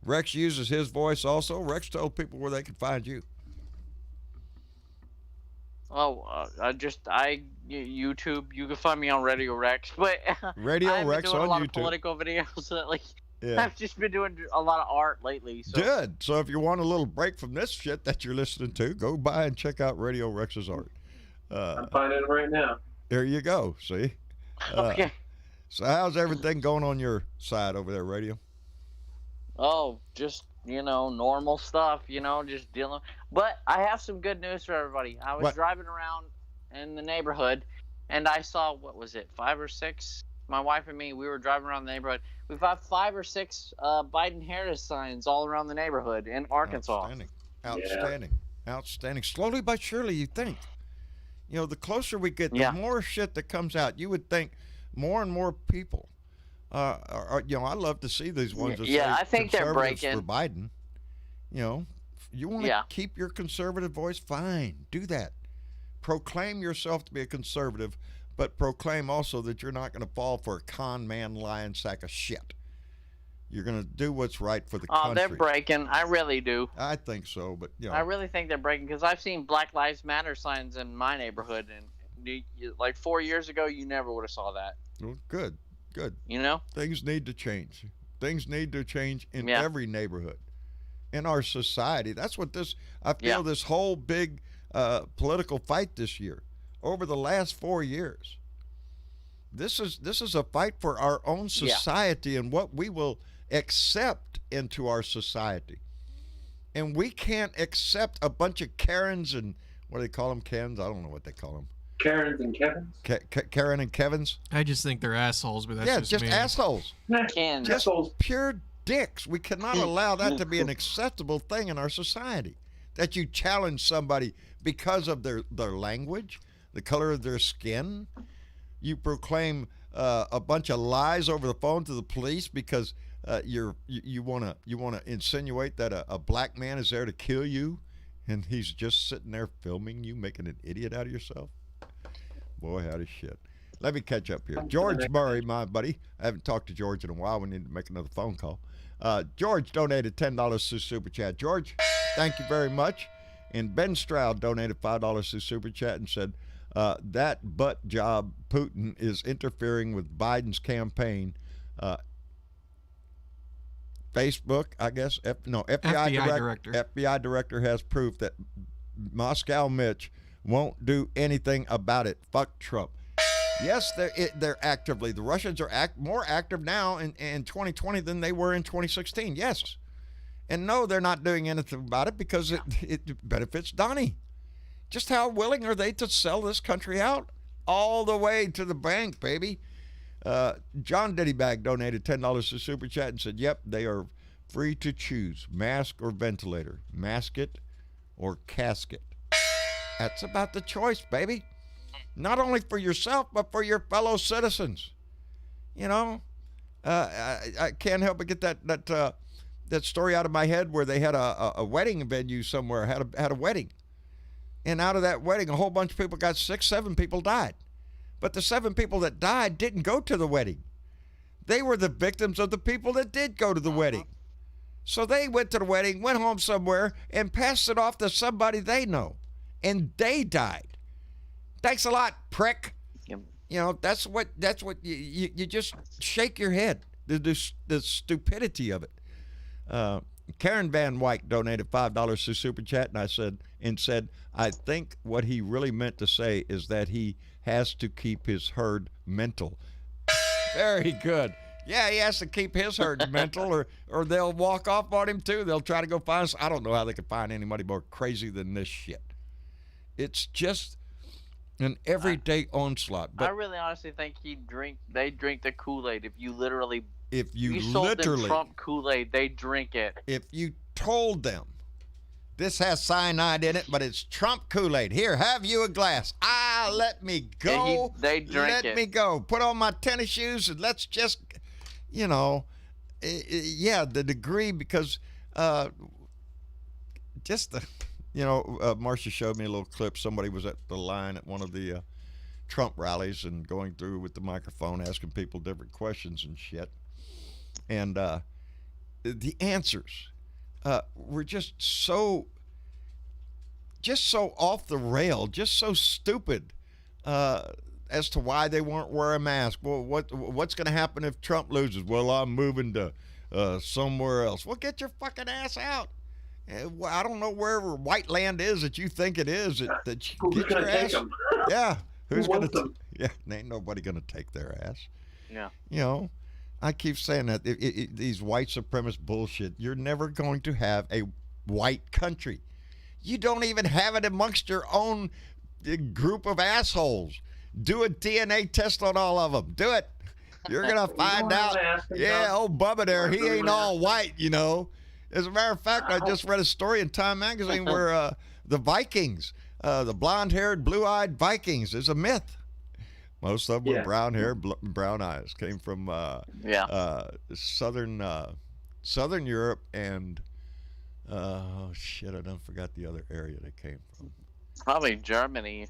Rex uses his voice also. Rex told people where they can find you. Oh, YouTube. You can find me on Radio Rex, but Radio Rex on YouTube. I've been doing a lot of political videos. I've just been doing a lot of art lately. So. Good. So if you want a little break from this shit that you're listening to, go by and check out Radio Rex's art. I'm finding it right now. There you go. See. Okay. So how's everything going on your side over there, Radio? Oh, just normal stuff. Just dealing. But I have some good news for everybody. I was driving around in the neighborhood, and I saw, what was it, 5 or 6? My wife and me, we were driving around the neighborhood. We've got 5 or 6 Biden-Harris signs all around the neighborhood in Arkansas. Outstanding. Slowly but surely, you think. The closer we get, the more shit that comes out. You would think more and more people are I love to see these ones that say I think they're breaking for Biden. You want to keep your conservative voice? Fine, do that. Proclaim yourself to be a conservative, but proclaim also that you're not going to fall for a con man, lying sack of shit. You're going to do what's right for the country. Oh, they're breaking. I really do. I think so, but I really think they're breaking, because I've seen Black Lives Matter signs in my neighborhood, and like 4 years ago, you never would have saw that. Well, good. Things need to change. Things need to change in every neighborhood, in our society. That's what I feel this whole big political fight this year, over the last 4 years. This is a fight for our own society and what we will accept into our society. And we can't accept a bunch of Karens and, what do they call them, Kens? I don't know what they call them. Karens and Kevins? Karen and Kevins? I just think they're assholes, but that's just me. me. Assholes. Ken. Just pure dicks. We cannot allow that to be an acceptable thing in our society. That you challenge somebody because of their language, the color of their skin. You proclaim a bunch of lies over the phone to the police because you want to insinuate that a black man is there to kill you, and he's just sitting there filming you, making an idiot out of yourself. Boy, howdy shit. Let me catch up here. George Murray, my buddy. I haven't talked to George in a while. We need to make another phone call. George donated $10 through Super Chat. George, thank you very much. And Ben Stroud donated $5 through Super Chat and said, that butt job Putin is interfering with Biden's campaign. Facebook, I guess, FBI director has proof that Moscow Mitch won't do anything about it. Fuck Trump. Yes, they're actively. The Russians are more active now in 2020 than they were in 2016. Yes. And no, they're not doing anything about it because it benefits Donnie. Just how willing are they to sell this country out? All the way to the bank, baby. John Diddybag donated $10 to Super Chat and said, yep, they are free to choose mask or ventilator, mask it or casket. That's about the choice, baby. Not only for yourself, but for your fellow citizens. You know, I can't help but get that story out of my head where they had a wedding venue somewhere, had a wedding. And out of that wedding, a whole bunch of people got sick, 7 people died. But the 7 people that died didn't go to the wedding. They were the victims of the people that did go to the wedding. So they went to the wedding, went home somewhere, and passed it off to somebody they know. And they died. Thanks a lot, prick. Yep. You know, that's what you just shake your head. The stupidity of it. Karen Van Wyk donated $5 to Super Chat, and said, I think what he really meant to say is that he has to keep his herd mental. Very good. Yeah, he has to keep his herd mental, or they'll walk off on him too. They'll try to go find us. I don't know how they could find anybody more crazy than this shit. It's just an everyday onslaught. But I really honestly think they drink the Kool-Aid. If you sold them Trump Kool-Aid, they drink it. If you told them this has cyanide in it, but it's Trump Kool-Aid. Here, have you a glass. Let me go. They drink it. Let me go. Put on my tennis shoes and let's just, the degree, because Marcia showed me a little clip. Somebody was at the line at one of the Trump rallies and going through with the microphone, asking people different questions and shit. And the answers were just so off the rail, just so stupid as to why they won't wear a mask. Well, what's going to happen if Trump loses? Well, I'm moving to somewhere else. Well, get your fucking ass out. I don't know where white land is that you think it is. That you get your ass. Yeah, who's going to? Yeah, ain't nobody going to take their ass. Yeah. You know, I keep saying that these white supremacist bullshit. You're never going to have a white country. You don't even have it amongst your own group of assholes. Do a DNA test on all of them. Do it. You're going to find out. Yeah, old Bubba there, he ain't all white, you know. As a matter of fact, I just read a story in Time magazine where the Vikings, the blonde-haired, blue-eyed Vikings, is a myth. Most of them were brown hair, brown eyes. Came from Southern Europe and I done forgot the other area they came from. Probably Germany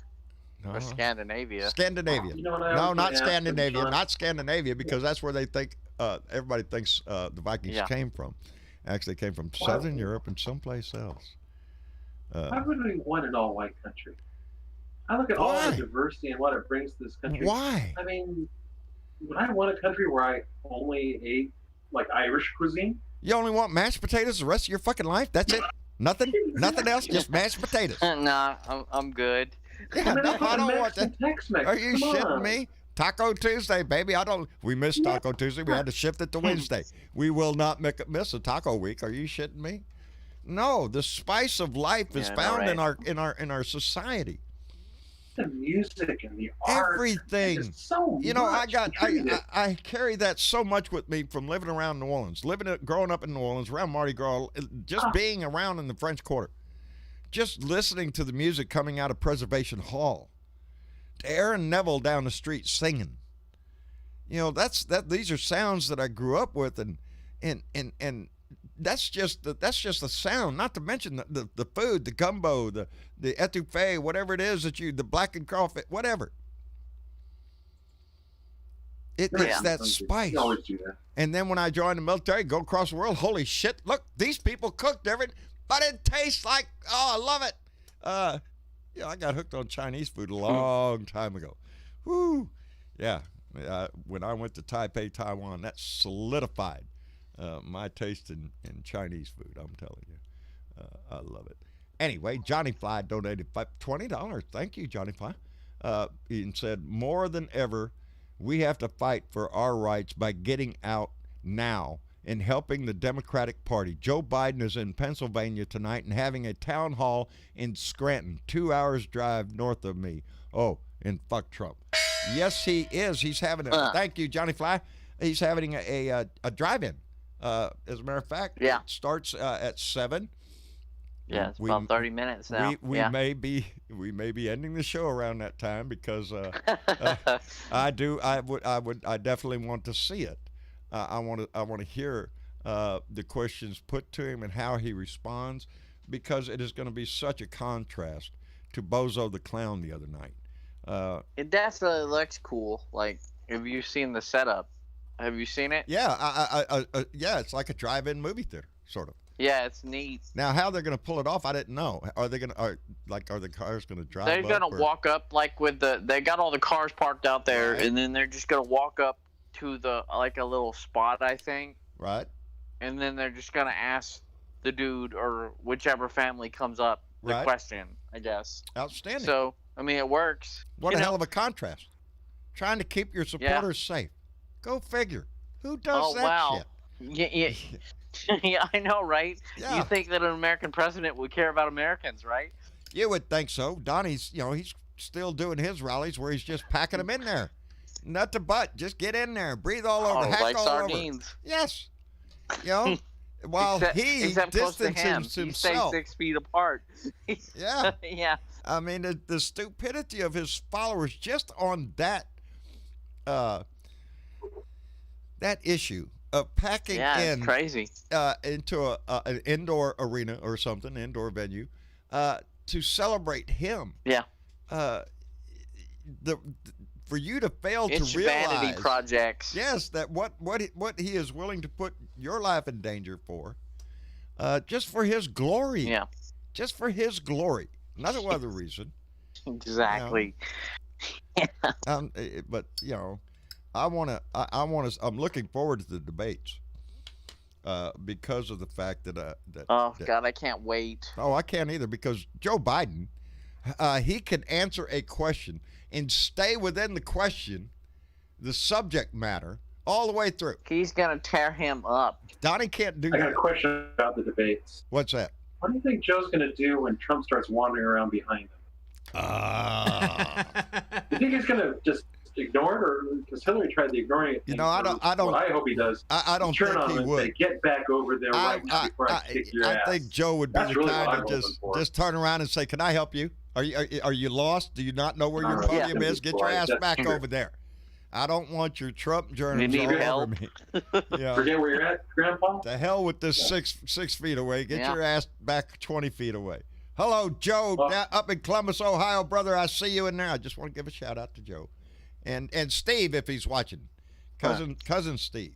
or Scandinavia. Scandinavia. No, not Scandinavia. Not Scandinavia, because that's where they think everybody thinks the Vikings came from. Actually, came from Southern Europe and someplace else. Why would we want an all-white country? I look at all the diversity and what it brings to this country. Why? I mean, would I want a country where I only ate like Irish cuisine? You only want mashed potatoes the rest of your fucking life? That's it? Nothing else? Just mashed potatoes? Nah, I'm good. Yeah, no, I don't want that. Tex-Mex. Are you shitting me? Taco Tuesday, baby. We missed Taco Tuesday. We had to shift it to Wednesday. We will not miss a taco week. Are you shitting me? No, the spice of life is found in our society. the music and the art. Everything. It's so you know, much I carry that so much with me from living around New Orleans, growing up in New Orleans, around Mardi Gras, just being around in the French Quarter, just listening to the music coming out of Preservation Hall, to Aaron Neville down the street singing. You know, these are sounds that I grew up with, and that's just the sound. Not to mention the food, the gumbo, the etouffee, whatever it is the black and crawfish, whatever. It's that spice. You always do that. And then when I joined the military, go across the world, holy shit! Look, these people cooked everything, but it tastes like, I love it. I got hooked on Chinese food a long time ago. Woo, yeah. When I went to Taipei, Taiwan, that solidified my taste in Chinese food. I'm telling you, I love it. Anyway, Johnny Fly donated $20. Thank you, Johnny Fly. He said, more than ever, we have to fight for our rights by getting out now and helping the Democratic Party. Joe Biden is in Pennsylvania tonight and having a town hall in Scranton, 2 hours drive north of me. Oh, and fuck Trump. Yes, he is. He's having thank you, Johnny Fly. He's having a drive-in. As a matter of fact, it starts at 7. Yeah, it's about 30 minutes now. We may be ending the show around that time because I definitely want to see it. I want to hear the questions put to him and how he responds, because it is going to be such a contrast to Bozo the Clown the other night. It definitely looks cool. Like, have you seen the setup? Have you seen it? Yeah, yeah, it's like a drive-in movie theater, sort of. Yeah, it's neat. Now, how they're going to pull it off, I didn't know. Are the cars going to drive? They're going to walk up like they got all the cars parked out there, right, and then they're just going to walk up to the a little spot, I think. Right. And then they're just going to ask the dude or whichever family comes up the question, I guess. Outstanding. So, I mean, it works. What a hell of a contrast. Trying to keep your supporters safe. Go figure. Who does that shit? Yeah. Yeah, I know, right? Yeah. You think that an American president would care about Americans, right? You would think so. Donnie's, he's still doing his rallies where he's just packing them in there. Nut to butt. Just get in there. Breathe all over. Hack like all sardines. over. Yes. While he distances himself. You stay 6 feet apart. Yeah. Yeah. I mean, the stupidity of his followers just on that issue of packing it's crazy. Into an indoor arena or something, indoor venue, to celebrate him. Yeah. For you to fail it's to realize vanity projects. Yes, that what he is willing to put your life in danger for, just for his glory. Yeah. Just for his glory, not no other reason. Exactly. But I'm looking forward to the debates, because of the fact that God, I can't wait. Oh, I can't either, because Joe Biden, he can answer a question and stay within the question, the subject matter, all the way through. He's gonna tear him up. Donnie can't do I that. got a question about the debates. What's that? What do you think Joe's going to do when Trump starts wandering around behind him? You think he's going to just ignore it, or because Hillary tried to ignore it? I don't. What I hope he does. I don't turn think on he him would. And say, get back over there right now before I kick your ass. I think Joe would be That's the really kind what to I'm just turn around and say, "Can I help you? Are you lost? Do you not know where your podium is? Get your ass back over there. I don't want your Trump germs all over me." Yeah. Forget where you're at, Grandpa? To hell with this 6 feet away. Get your ass back 20 feet away. Hello, Joe, up in Columbus, Ohio, brother. I see you in there. I just want to give a shout out to Joe, and Steve if he's watching, cousin Steve.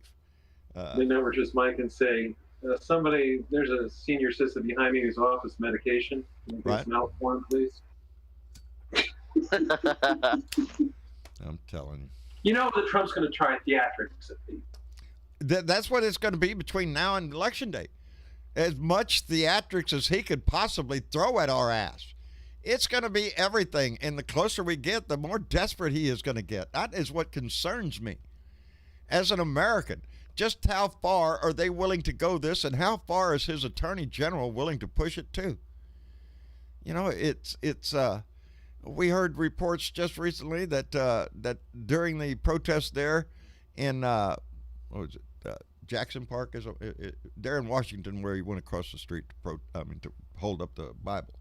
Then over to Mike and say, there's a senior citizen behind me who's off his medication. Can you get some help for him, please? I'm telling you. You know that Trump's going to try theatrics at the. That's what it's going to be between now and Election Day. As much theatrics as he could possibly throw at our ass. It's going to be everything. And the closer we get, the more desperate he is going to get. That is what concerns me. As an American, just how far are they willing to go this, and how far is his attorney general willing to push it to? We heard reports just recently that that during the protest there in what was it, Jackson Park, there in Washington, where he went across the street to hold up the Bible,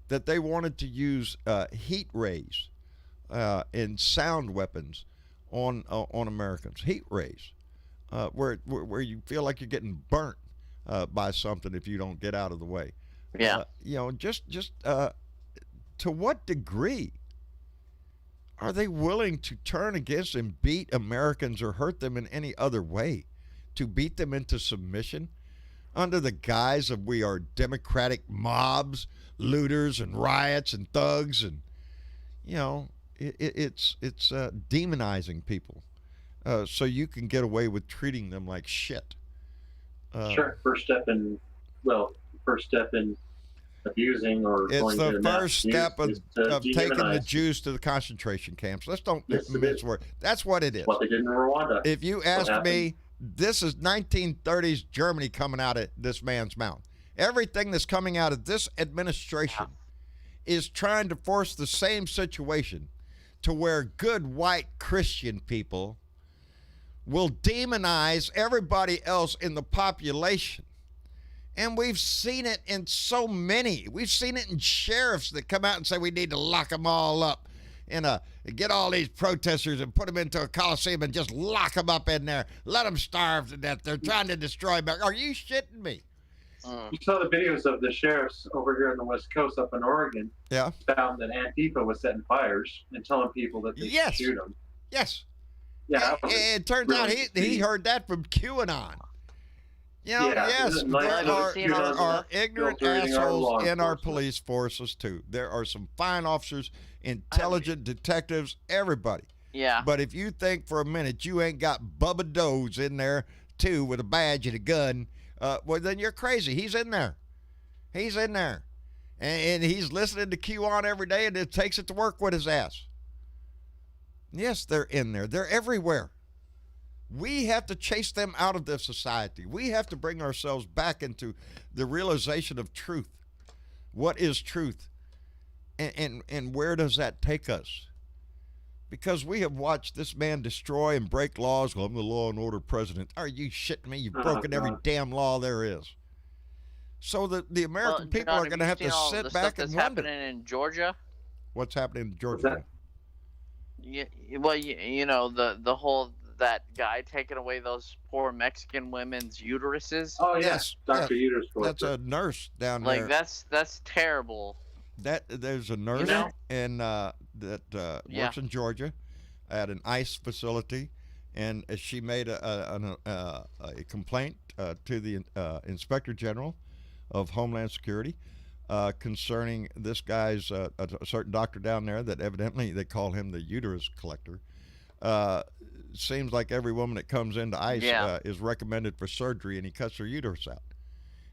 that they wanted to use heat rays and sound weapons on Americans. Heat rays, where you feel like you're getting burnt by something if you don't get out of the way. Yeah. Just to what degree are they willing to turn against and beat Americans or hurt them in any other way, to beat them into submission under the guise of we are democratic mobs, looters and riots and thugs, and it's demonizing people so you can get away with treating them like shit. Sure. First step in abusing or it's going the to first step of taking the demonize. Jews to the concentration camps. Let's don't Yes, it mince is. words. That's what it is. What they did in Rwanda. If you ask me, this is 1930s Germany coming out of this man's mouth. Everything that's coming out of this administration is trying to force the same situation to where good white Christian people will demonize everybody else in the population. And we've seen it in so many. We've seen it in sheriffs that come out and say we need to lock them all up and get all these protesters and put them into a coliseum and just lock them up in there. Let them starve to death. They're trying to destroy America. Are you shitting me? You saw the videos of the sheriffs over here on the West Coast up in Oregon. Yeah. Found that Antifa was setting fires and telling people that they should shoot them. Yes. Yeah. It turns out he heard that from QAnon. Yes, there are ignorant assholes in our police forces, too. There are some fine officers, intelligent detectives, everybody. Yeah. But if you think for a minute you ain't got Bubba Does in there, too, with a badge and a gun, well, then you're crazy. He's in there. He's in there. And he's listening to QAnon every day, and it takes it to work with his ass. Yes, they're in there. They're everywhere. We have to chase them out of this society. We have to bring ourselves back into the realization of truth. What is truth? And where does that take us? Because we have watched this man destroy and break laws. Well, I'm the law and order president. Are you shitting me? You've broken every damn law there is. So the American people are going to have to sit back and wonder. What's happening in Georgia? What's happening in Georgia? Yeah, well, the whole that guy taking away those poor Mexican women's uteruses. Oh yes, Dr. Uterus. That's a nurse down there. Like that's terrible. There's a nurse that works in Georgia at an ICE facility, and she made a complaint to the Inspector General of Homeland Security concerning this guy's a certain doctor down there that evidently they call him the uterus collector. Seems like every woman that comes into ICE is recommended for surgery, and he cuts her uterus out.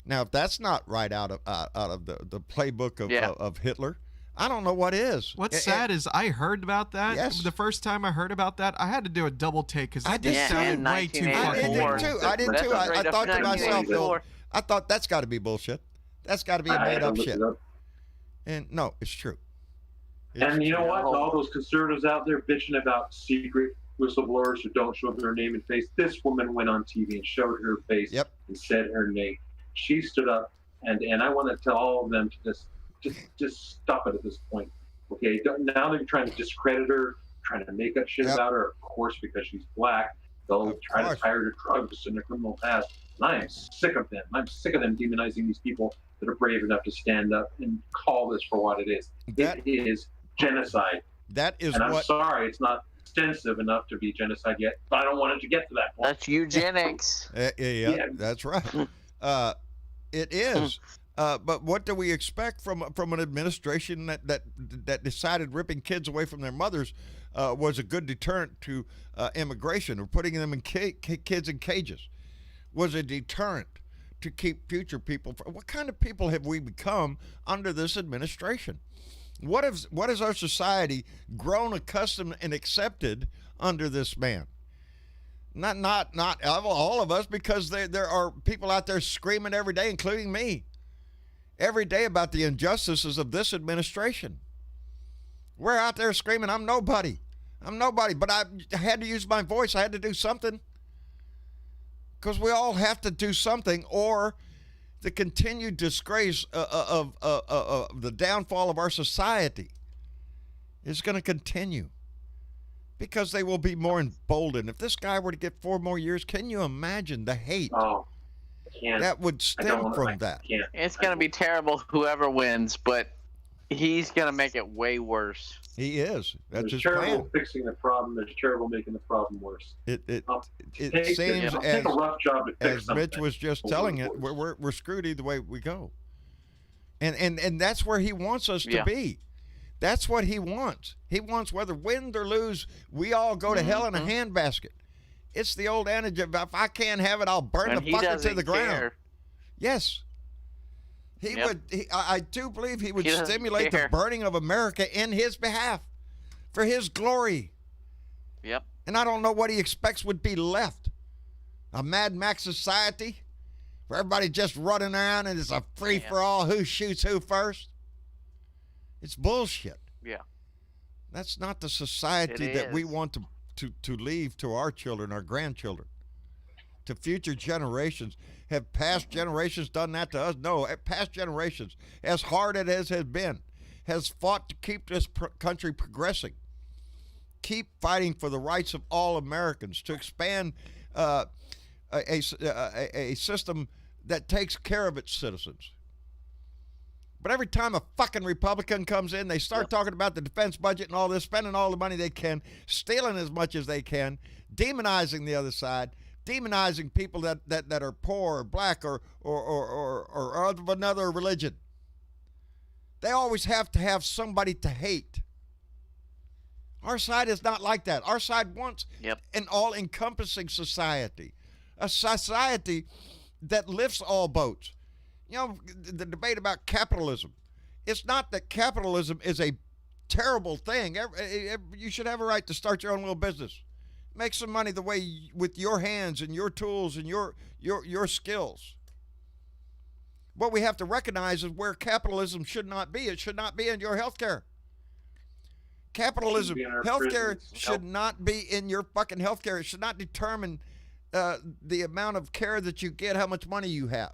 Now, if that's not right out of the playbook of Hitler, I don't know what is. What's sad is I heard about that. Yes. The first time I heard about that, I had to do a double take because that did just sounded way too fucking weird. I did too. I thought to myself, I thought that's got to be bullshit. That's got to be a made-up shit. And no, it's true. And you know what? All those conservatives out there bitching about secret whistleblowers who don't show their name and face. This woman went on TV and showed her face and said her name. She stood up, and I want to tell all of them to just stop it at this point. Okay, now they're trying to discredit her, trying to make up shit about her. Of course, because she's black, they'll try to tie her to drugs and a criminal past. And I am sick of them. I'm sick of them demonizing these people that are brave enough to stand up and call this for what it is. It is genocide. That is and I'm sorry, it's not extensive enough to be genocide yet, but I don't want it to get to that point. That's eugenics. Yeah, that's right. It is. But what do we expect from an administration that decided ripping kids away from their mothers was a good deterrent to immigration, or putting them in kids in cages was a deterrent to keep future people? What kind of people have we become under this administration? What has our society grown accustomed and accepted under this man? Not all of us, because there are people out there screaming every day, including me. every day about the injustices of this administration. We're out there screaming, I'm nobody. I'm nobody. But I had to use my voice. I had to do something. Because we all have to do something, or the continued disgrace of the downfall of our society is going to continue. Because they will be more emboldened. If this guy were to get 4 more years, can you imagine the hate that would stem from that? It's going to be terrible whoever wins, but he's going to make it way worse. He is. That's There's his terrible plan. fixing the problem. There's terrible making the problem worse. It Take seems a rough job to fix as Mitch something. was just telling it, we're screwed either way we go. And that's where he wants us to be. That's what he wants. He wants, whether win or lose, we all go to hell in a handbasket. It's the old adage of, if I can't have it, I'll burn the fucker to the ground. Yes. He would. I do believe he would stimulate the burning of America in his behalf, for his glory. Yep. And I don't know what he expects would be left. A Mad Max society where everybody just running around and it's a free-for-all, who shoots who first. It's bullshit. Yeah. That's not the society that we want to leave to our children, our grandchildren, to future generations. Have past generations done that to us? No. Past generations, as hard as it has been, has fought to keep this country progressing. Keep fighting for the rights of all Americans, to expand a system that takes care of its citizens. But every time a fucking Republican comes in, they start talking about the defense budget and all this, spending all the money they can, stealing as much as they can, demonizing the other side, demonizing people that are poor or black or of another religion. They always have to have somebody to hate. Our side is not like that. Our side wants an all-encompassing society, a society that lifts all boats. You know, the debate about capitalism. It's not that capitalism is a terrible thing. You should have a right to start your own little business. Make some money the way with your hands and your tools and your skills. What we have to recognize is where capitalism should not be. It should not be in your healthcare. Capitalism, healthcare should not be in your fucking healthcare. It should not determine the amount of care that you get, how much money you have.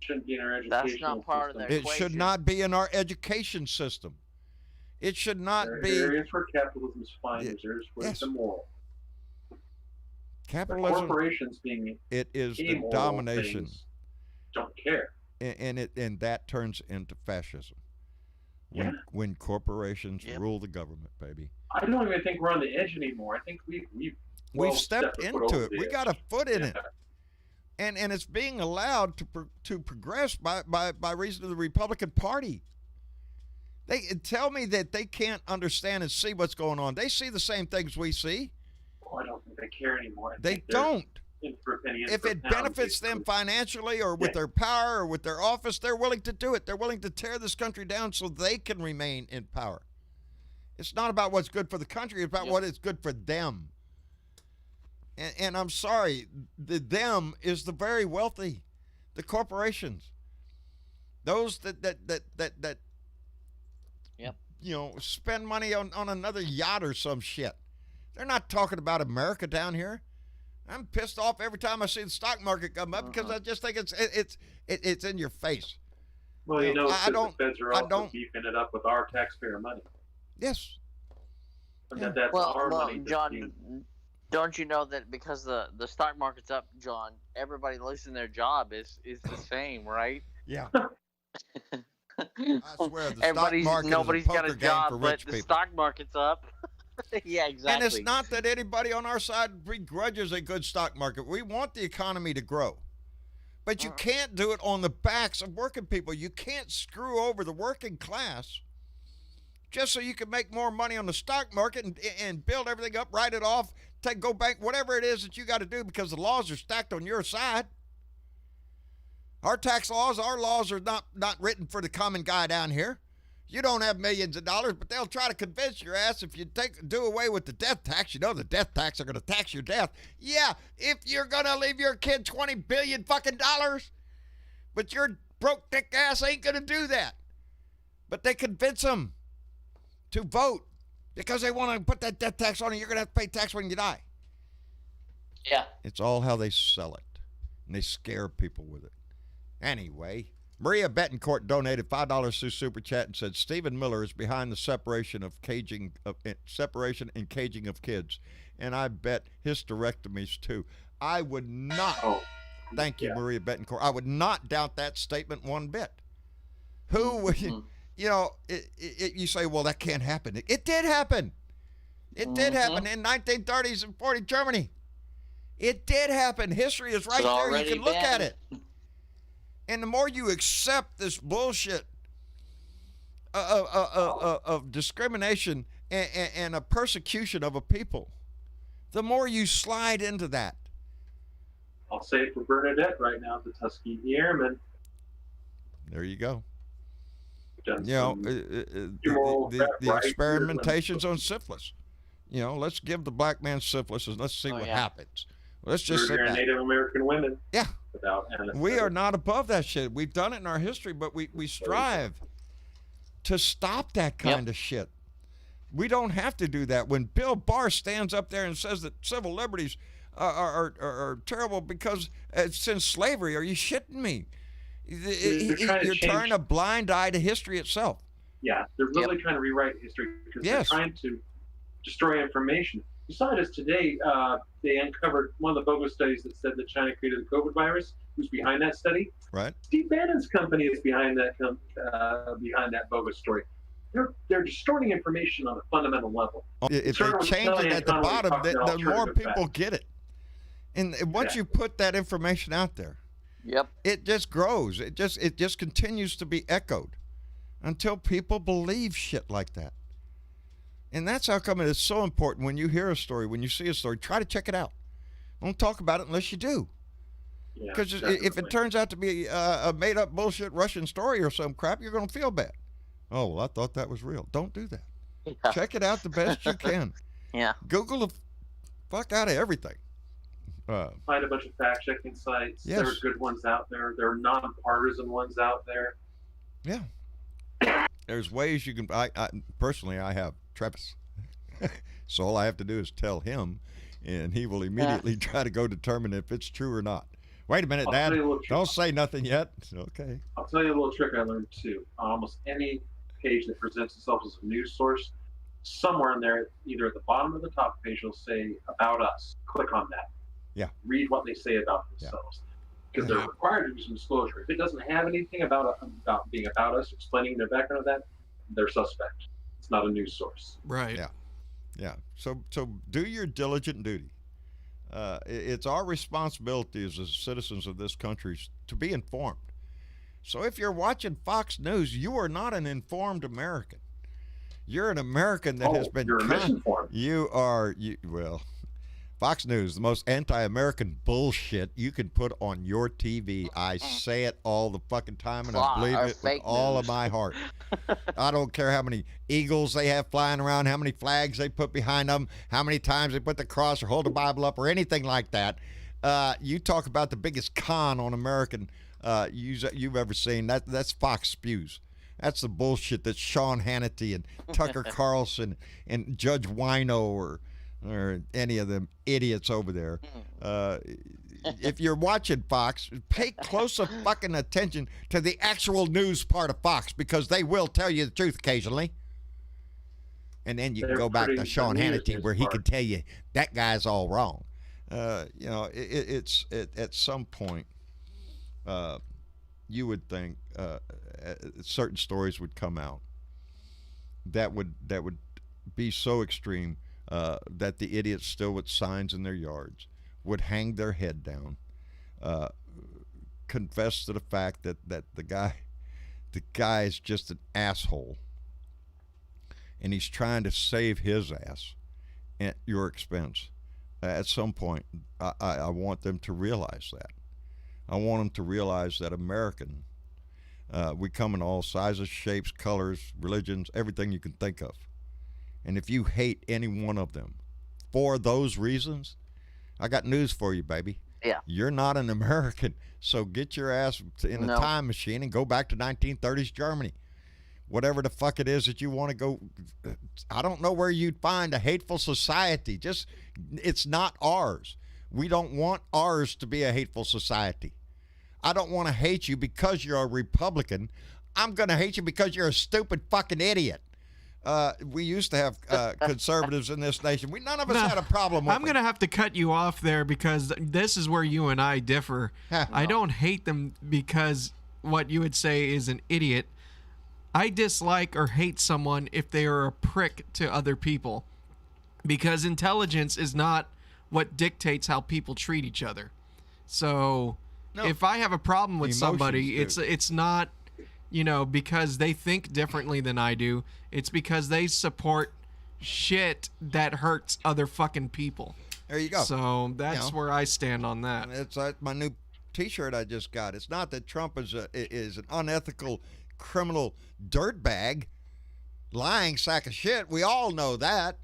Shouldn't be in our education. That's not part of their It equation. should not be in our education system. It should not be. There are areas where capitalism is fine. There's areas where it's immoral. Capitalism. Corporations being it is the domination. Don't care. And that turns into fascism. When corporations rule the government, baby. I don't even think we're on the edge anymore. I think we've stepped into it. We got a foot in it. And it's being allowed to progress by reason of the Republican Party. They tell me that they can't understand and see what's going on. They see the same things we see. Oh, I don't think they care anymore. They don't. If it benefits them financially or with their power or with their office, they're willing to do it. They're willing to tear this country down so they can remain in power. It's not about what's good for the country. It's about what is good for them. And I'm sorry, the them is the very wealthy, the corporations, those that you know, spend money on another yacht or some shit. They're not talking about America down here. I'm pissed off every time I see the stock market come up because I just think it's in your face. Well, the feds are also beefing it up with our taxpayer money. Yes. And that's our money. John, don't you know that because the stock market's up, John, everybody losing their job is the same, right? Yeah. I swear, the stock market nobody's is a got poker a game job, for but rich the people. stock market's up. Yeah, exactly. And it's not that anybody on our side begrudges a good stock market. We want the economy to grow. But you can't do it on the backs of working people. You can't screw over the working class just so you can make more money on the stock market and build everything up, write it off, go back, whatever it is that you got to do because the laws are stacked on your side. Our tax laws, our laws are not written for the common guy down here. You don't have millions of dollars, but they'll try to convince your ass if you do away with the death tax. You know the death tax are going to tax your death. Yeah, if you're going to leave your kid $20 billion fucking dollars, but your broke dick ass ain't going to do that. But they convince them to vote because they want to put that death tax on you. You're going to have to pay tax when you die. Yeah. It's all how they sell it. And they scare people with it. Anyway, Maria Betancourt donated $5 through Super Chat and said, Stephen Miller is behind the separation and caging of kids. And I bet hysterectomies too. I would not. Thank you, Maria Betancourt. I would not doubt that statement one bit. Who would, you know, you say, well, that can't happen. It did happen. It did happen in 1930s and 40 Germany. It did happen. History is right there. You can look at it. And the more you accept this bullshit of discrimination and a persecution of a people, the more you slide into that. I'll say it for Bernadette right now, the Tuskegee Airmen. There you go. You know, the experimentations on syphilis. You know, let's give the black man syphilis and let's see what happens. Let's just say Native American women. Yeah. Without anesthetic. We are not above that shit. We've done it in our history, but we strive to stop that kind of shit. We don't have to do that. When Bill Barr stands up there and says that civil liberties are terrible because it's since slavery, are you shitting me? You're turning a blind eye to history itself. Yeah, they're really trying to rewrite history because they're trying to destroy information. You saw this today. They uncovered one of the bogus studies that said that China created the COVID virus. Who's behind that study? Right. Steve Bannon's company is behind that bogus story. They're distorting information on a fundamental level. If they change it at the bottom, the more people get it. And once you put that information out there, it just grows. It just continues to be echoed until people believe shit like that. And that's how come it is so important when you hear a story, when you see a story, try to check it out. Don't talk about it unless you do. Because if it turns out to be a made-up bullshit Russian story or some crap, you're going to feel bad. Oh, well, I thought that was real. Don't do that. Yeah. Check it out the best you can. Google the fuck out of everything. Find a bunch of fact-checking sites. Yes. There are good ones out there. There are non-partisan ones out there. Yeah. There's ways you can... I personally, I have Travis. So all I have to do is tell him, and he will immediately try to go determine if it's true or not. Wait a minute, Dad. Don't say nothing yet. Okay. I'll tell you a little trick I learned too. Almost any page that presents itself as a news source, somewhere in there, either at the bottom or the top page, will say "About Us." Click on that. Yeah. Read what they say about themselves, because they're required to do some disclosure. If it doesn't have anything about being about us, explaining their background of that, they're suspect. It's not a news source. Right. Yeah. Yeah. So do your diligent duty. It's our responsibility as citizens of this country to be informed. So if you're watching Fox News, you are not an informed American. You're an American that has been misinformed. Well, Fox News, the most anti-American bullshit you can put on your TV. I say it all the fucking time, and I believe it with all of my heart. I don't care how many eagles they have flying around, how many flags they put behind them, how many times they put the cross or hold the Bible up or anything like that. You talk about the biggest con on American you've ever seen. That's Fox spews. That's the bullshit that Sean Hannity and Tucker Carlson and Judge Wino or any of them idiots over there. If you're watching Fox, pay closer fucking attention to the actual news part of Fox, because they will tell you the truth occasionally. And then you can go back to Sean Hannity where he can tell you that guy's all wrong. It's at some point you would think certain stories would come out that would be so extreme that the idiots still with signs in their yards would hang their head down, confess to the fact that the guy is just an asshole, and he's trying to save his ass at your expense. At some point, I want them to realize that. I want them to realize that American, we come in all sizes, shapes, colors, religions, everything you can think of. And if you hate any one of them for those reasons, I got news for you, baby. Yeah. You're not an American. So get your ass in a time machine and go back to 1930s Germany. Whatever the fuck it is that you want to go. I don't know where you'd find a hateful society. Just, it's not ours. We don't want ours to be a hateful society. I don't want to hate you because you're a Republican. I'm going to hate you because you're a stupid fucking idiot. We used to have conservatives in this nation. None of us had a problem with I'm going to have to cut you off there because this is where you and I differ. I don't hate them because what you would say is an idiot. I dislike or hate someone if they are a prick to other people, because intelligence is not what dictates how people treat each other. So if I have a problem with somebody, it's not, because they think differently than I do. It's because they support shit that hurts other fucking people. There you go. So that's where I stand on that. It's my new T-shirt I just got. It's not that Trump is an unethical, criminal dirtbag, lying sack of shit. We all know that.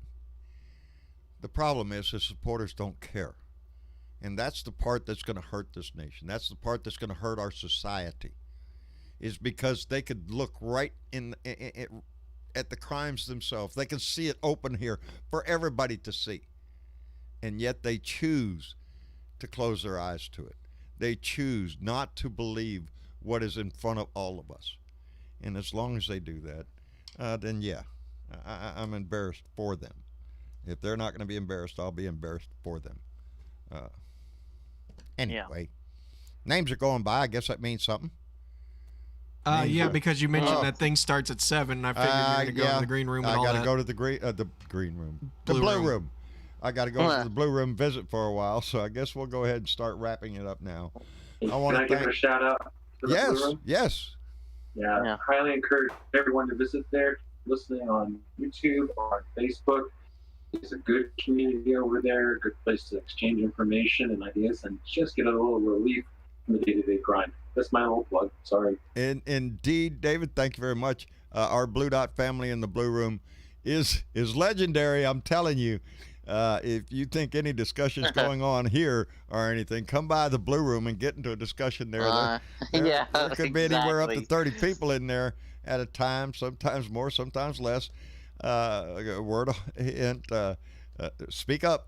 The problem is his supporters don't care. And that's the part that's going to hurt this nation. That's the part that's going to hurt our society. Is because they could look right at the crimes themselves. They can see it open here for everybody to see. And yet they choose to close their eyes to it. They choose not to believe what is in front of all of us. And as long as they do that, then I'm embarrassed for them. If they're not going to be embarrassed, I'll be embarrassed for them. Anyway, names are going by. I guess that means something. Because you mentioned that thing starts at 7. I figured you're going to go to the green room and all that. I got to go to the green room. The blue room. I got to go to the blue room visit for a while, so I guess we'll go ahead and start wrapping it up now. Can I give a shout out to the blue room? Yes. Yeah, highly encourage everyone to visit there, listening on YouTube or on Facebook. It's a good community over there, a good place to exchange information and ideas and just get a little relief from the day-to-day grind. That's my little plug. Sorry. Indeed, David, thank you very much. Our Blue Dot family in the Blue Room is legendary, I'm telling you. If you think any discussion's going on here or anything, come by the Blue Room and get into a discussion there. There could be anywhere up to 30 people in there at a time, sometimes more, sometimes less. Speak up.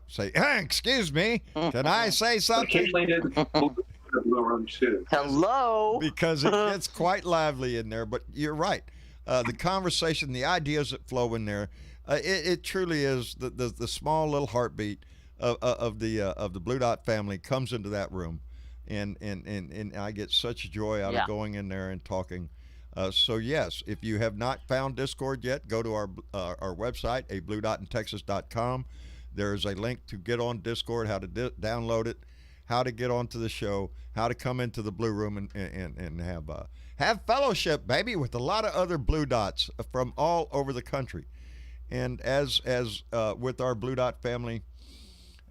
Say, hey, excuse me, can I say something? The Blue Room too. Hello. Because it gets quite lively in there. But you're right. The conversation, the ideas that flow in there, it truly is the small little heartbeat of the Blue Dot family comes into that room, and I get such joy out of going in there and talking. So yes, if you have not found Discord yet, go to our website, abluedotintexas.com. There is a link to get on Discord, how to download it, how to get onto the show, how to come into the Blue Room and have fellowship, baby, with a lot of other Blue Dots from all over the country. And as with our Blue Dot family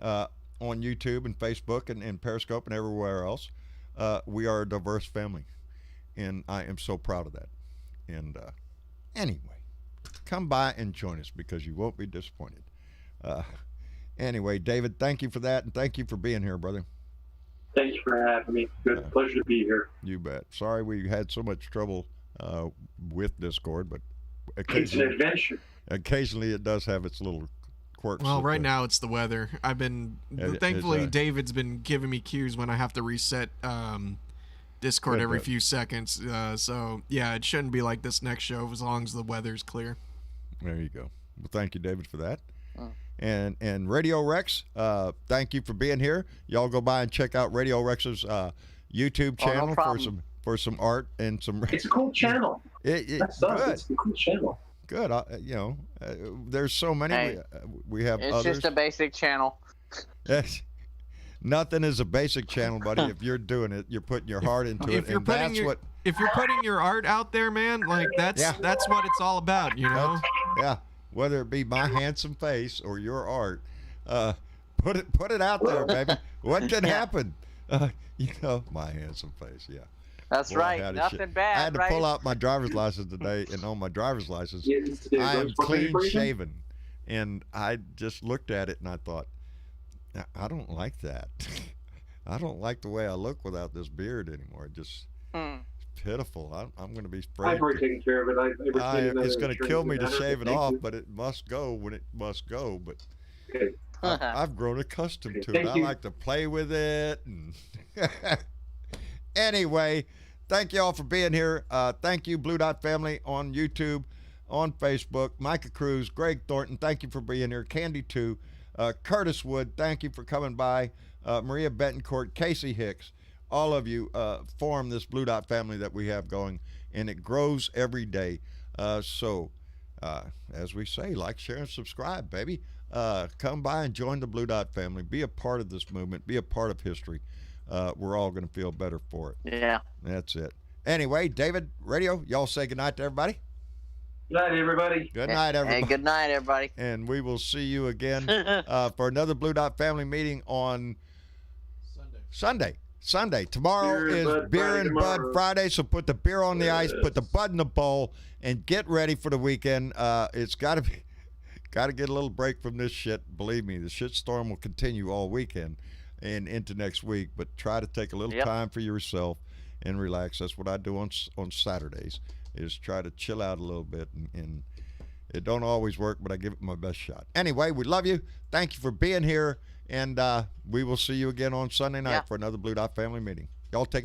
on YouTube and Facebook and Periscope and everywhere else, we are a diverse family. And I am so proud of that. And anyway, come by and join us because you won't be disappointed. Anyway, David, thank you for that. And thank you for being here, brother. Thank you for having me. Good pleasure to be here. You bet. Sorry we had so much trouble with Discord, but it's an adventure. Occasionally it does have its little quirks. Well, right now it's the weather. Thankfully, David's been giving me cues when I have to reset Discord every few seconds. So, yeah, it shouldn't be like this next show as long as the weather's clear. There you go. Well, thank you, David, for that. And Radio Rex, thank you for being here. Y'all go by and check out Radio Rex's YouTube channel for some art and some. It's a cool channel. It's a cool channel. Good. There's so many. Hey, we have it's others. Just a basic channel. Nothing is a basic channel, buddy. If you're doing it, you're putting your heart into it. If you're putting your art out there, man, like that's what it's all about, you know? Whether it be my handsome face or your art, put it out there, baby. What can happen? My handsome face, yeah. That's right. Nothing bad. I had to pull out my driver's license today, and on my driver's license, I am clean shaven. And I just looked at it and I thought, I don't like that. I don't like the way I look without this beard anymore. Just pitiful. I'm going to be afraid. I've already taken care of it. It's going to kill me to shave it off, but it must go when it must go. But okay. I've grown accustomed to it. I like to play with it. And anyway, thank you all for being here. Thank you, Blue Dot Family on YouTube, on Facebook. Micah Cruz, Greg Thornton, thank you for being here. Candy 2, Curtis Wood, thank you for coming by. Maria Betancourt, Casey Hicks, all of you form this Blue Dot family that we have going, and it grows every day. So, as we say, like, share, and subscribe, baby. Come by and join the Blue Dot family. Be a part of this movement. Be a part of history. We're all going to feel better for it. Yeah. That's it. Anyway, David, radio, y'all say goodnight to everybody. Good night, everybody. Good night, everybody. Hey, good night, everybody. And we will see you again for another Blue Dot family meeting on Sunday. Tomorrow is Beer and Bud Friday, so put the beer on the ice, put the bud in the bowl, and get ready for the weekend. It's got to get a little break from this shit. Believe me, the shit storm will continue all weekend and into next week, but try to take a little time for yourself and relax. That's what I do on Saturdays, is try to chill out a little bit, and it don't always work, but I give it my best shot. Anyway, we love you. Thank you for being here, and we will see you again on Sunday night for another Blue Dot family meeting. Y'all take it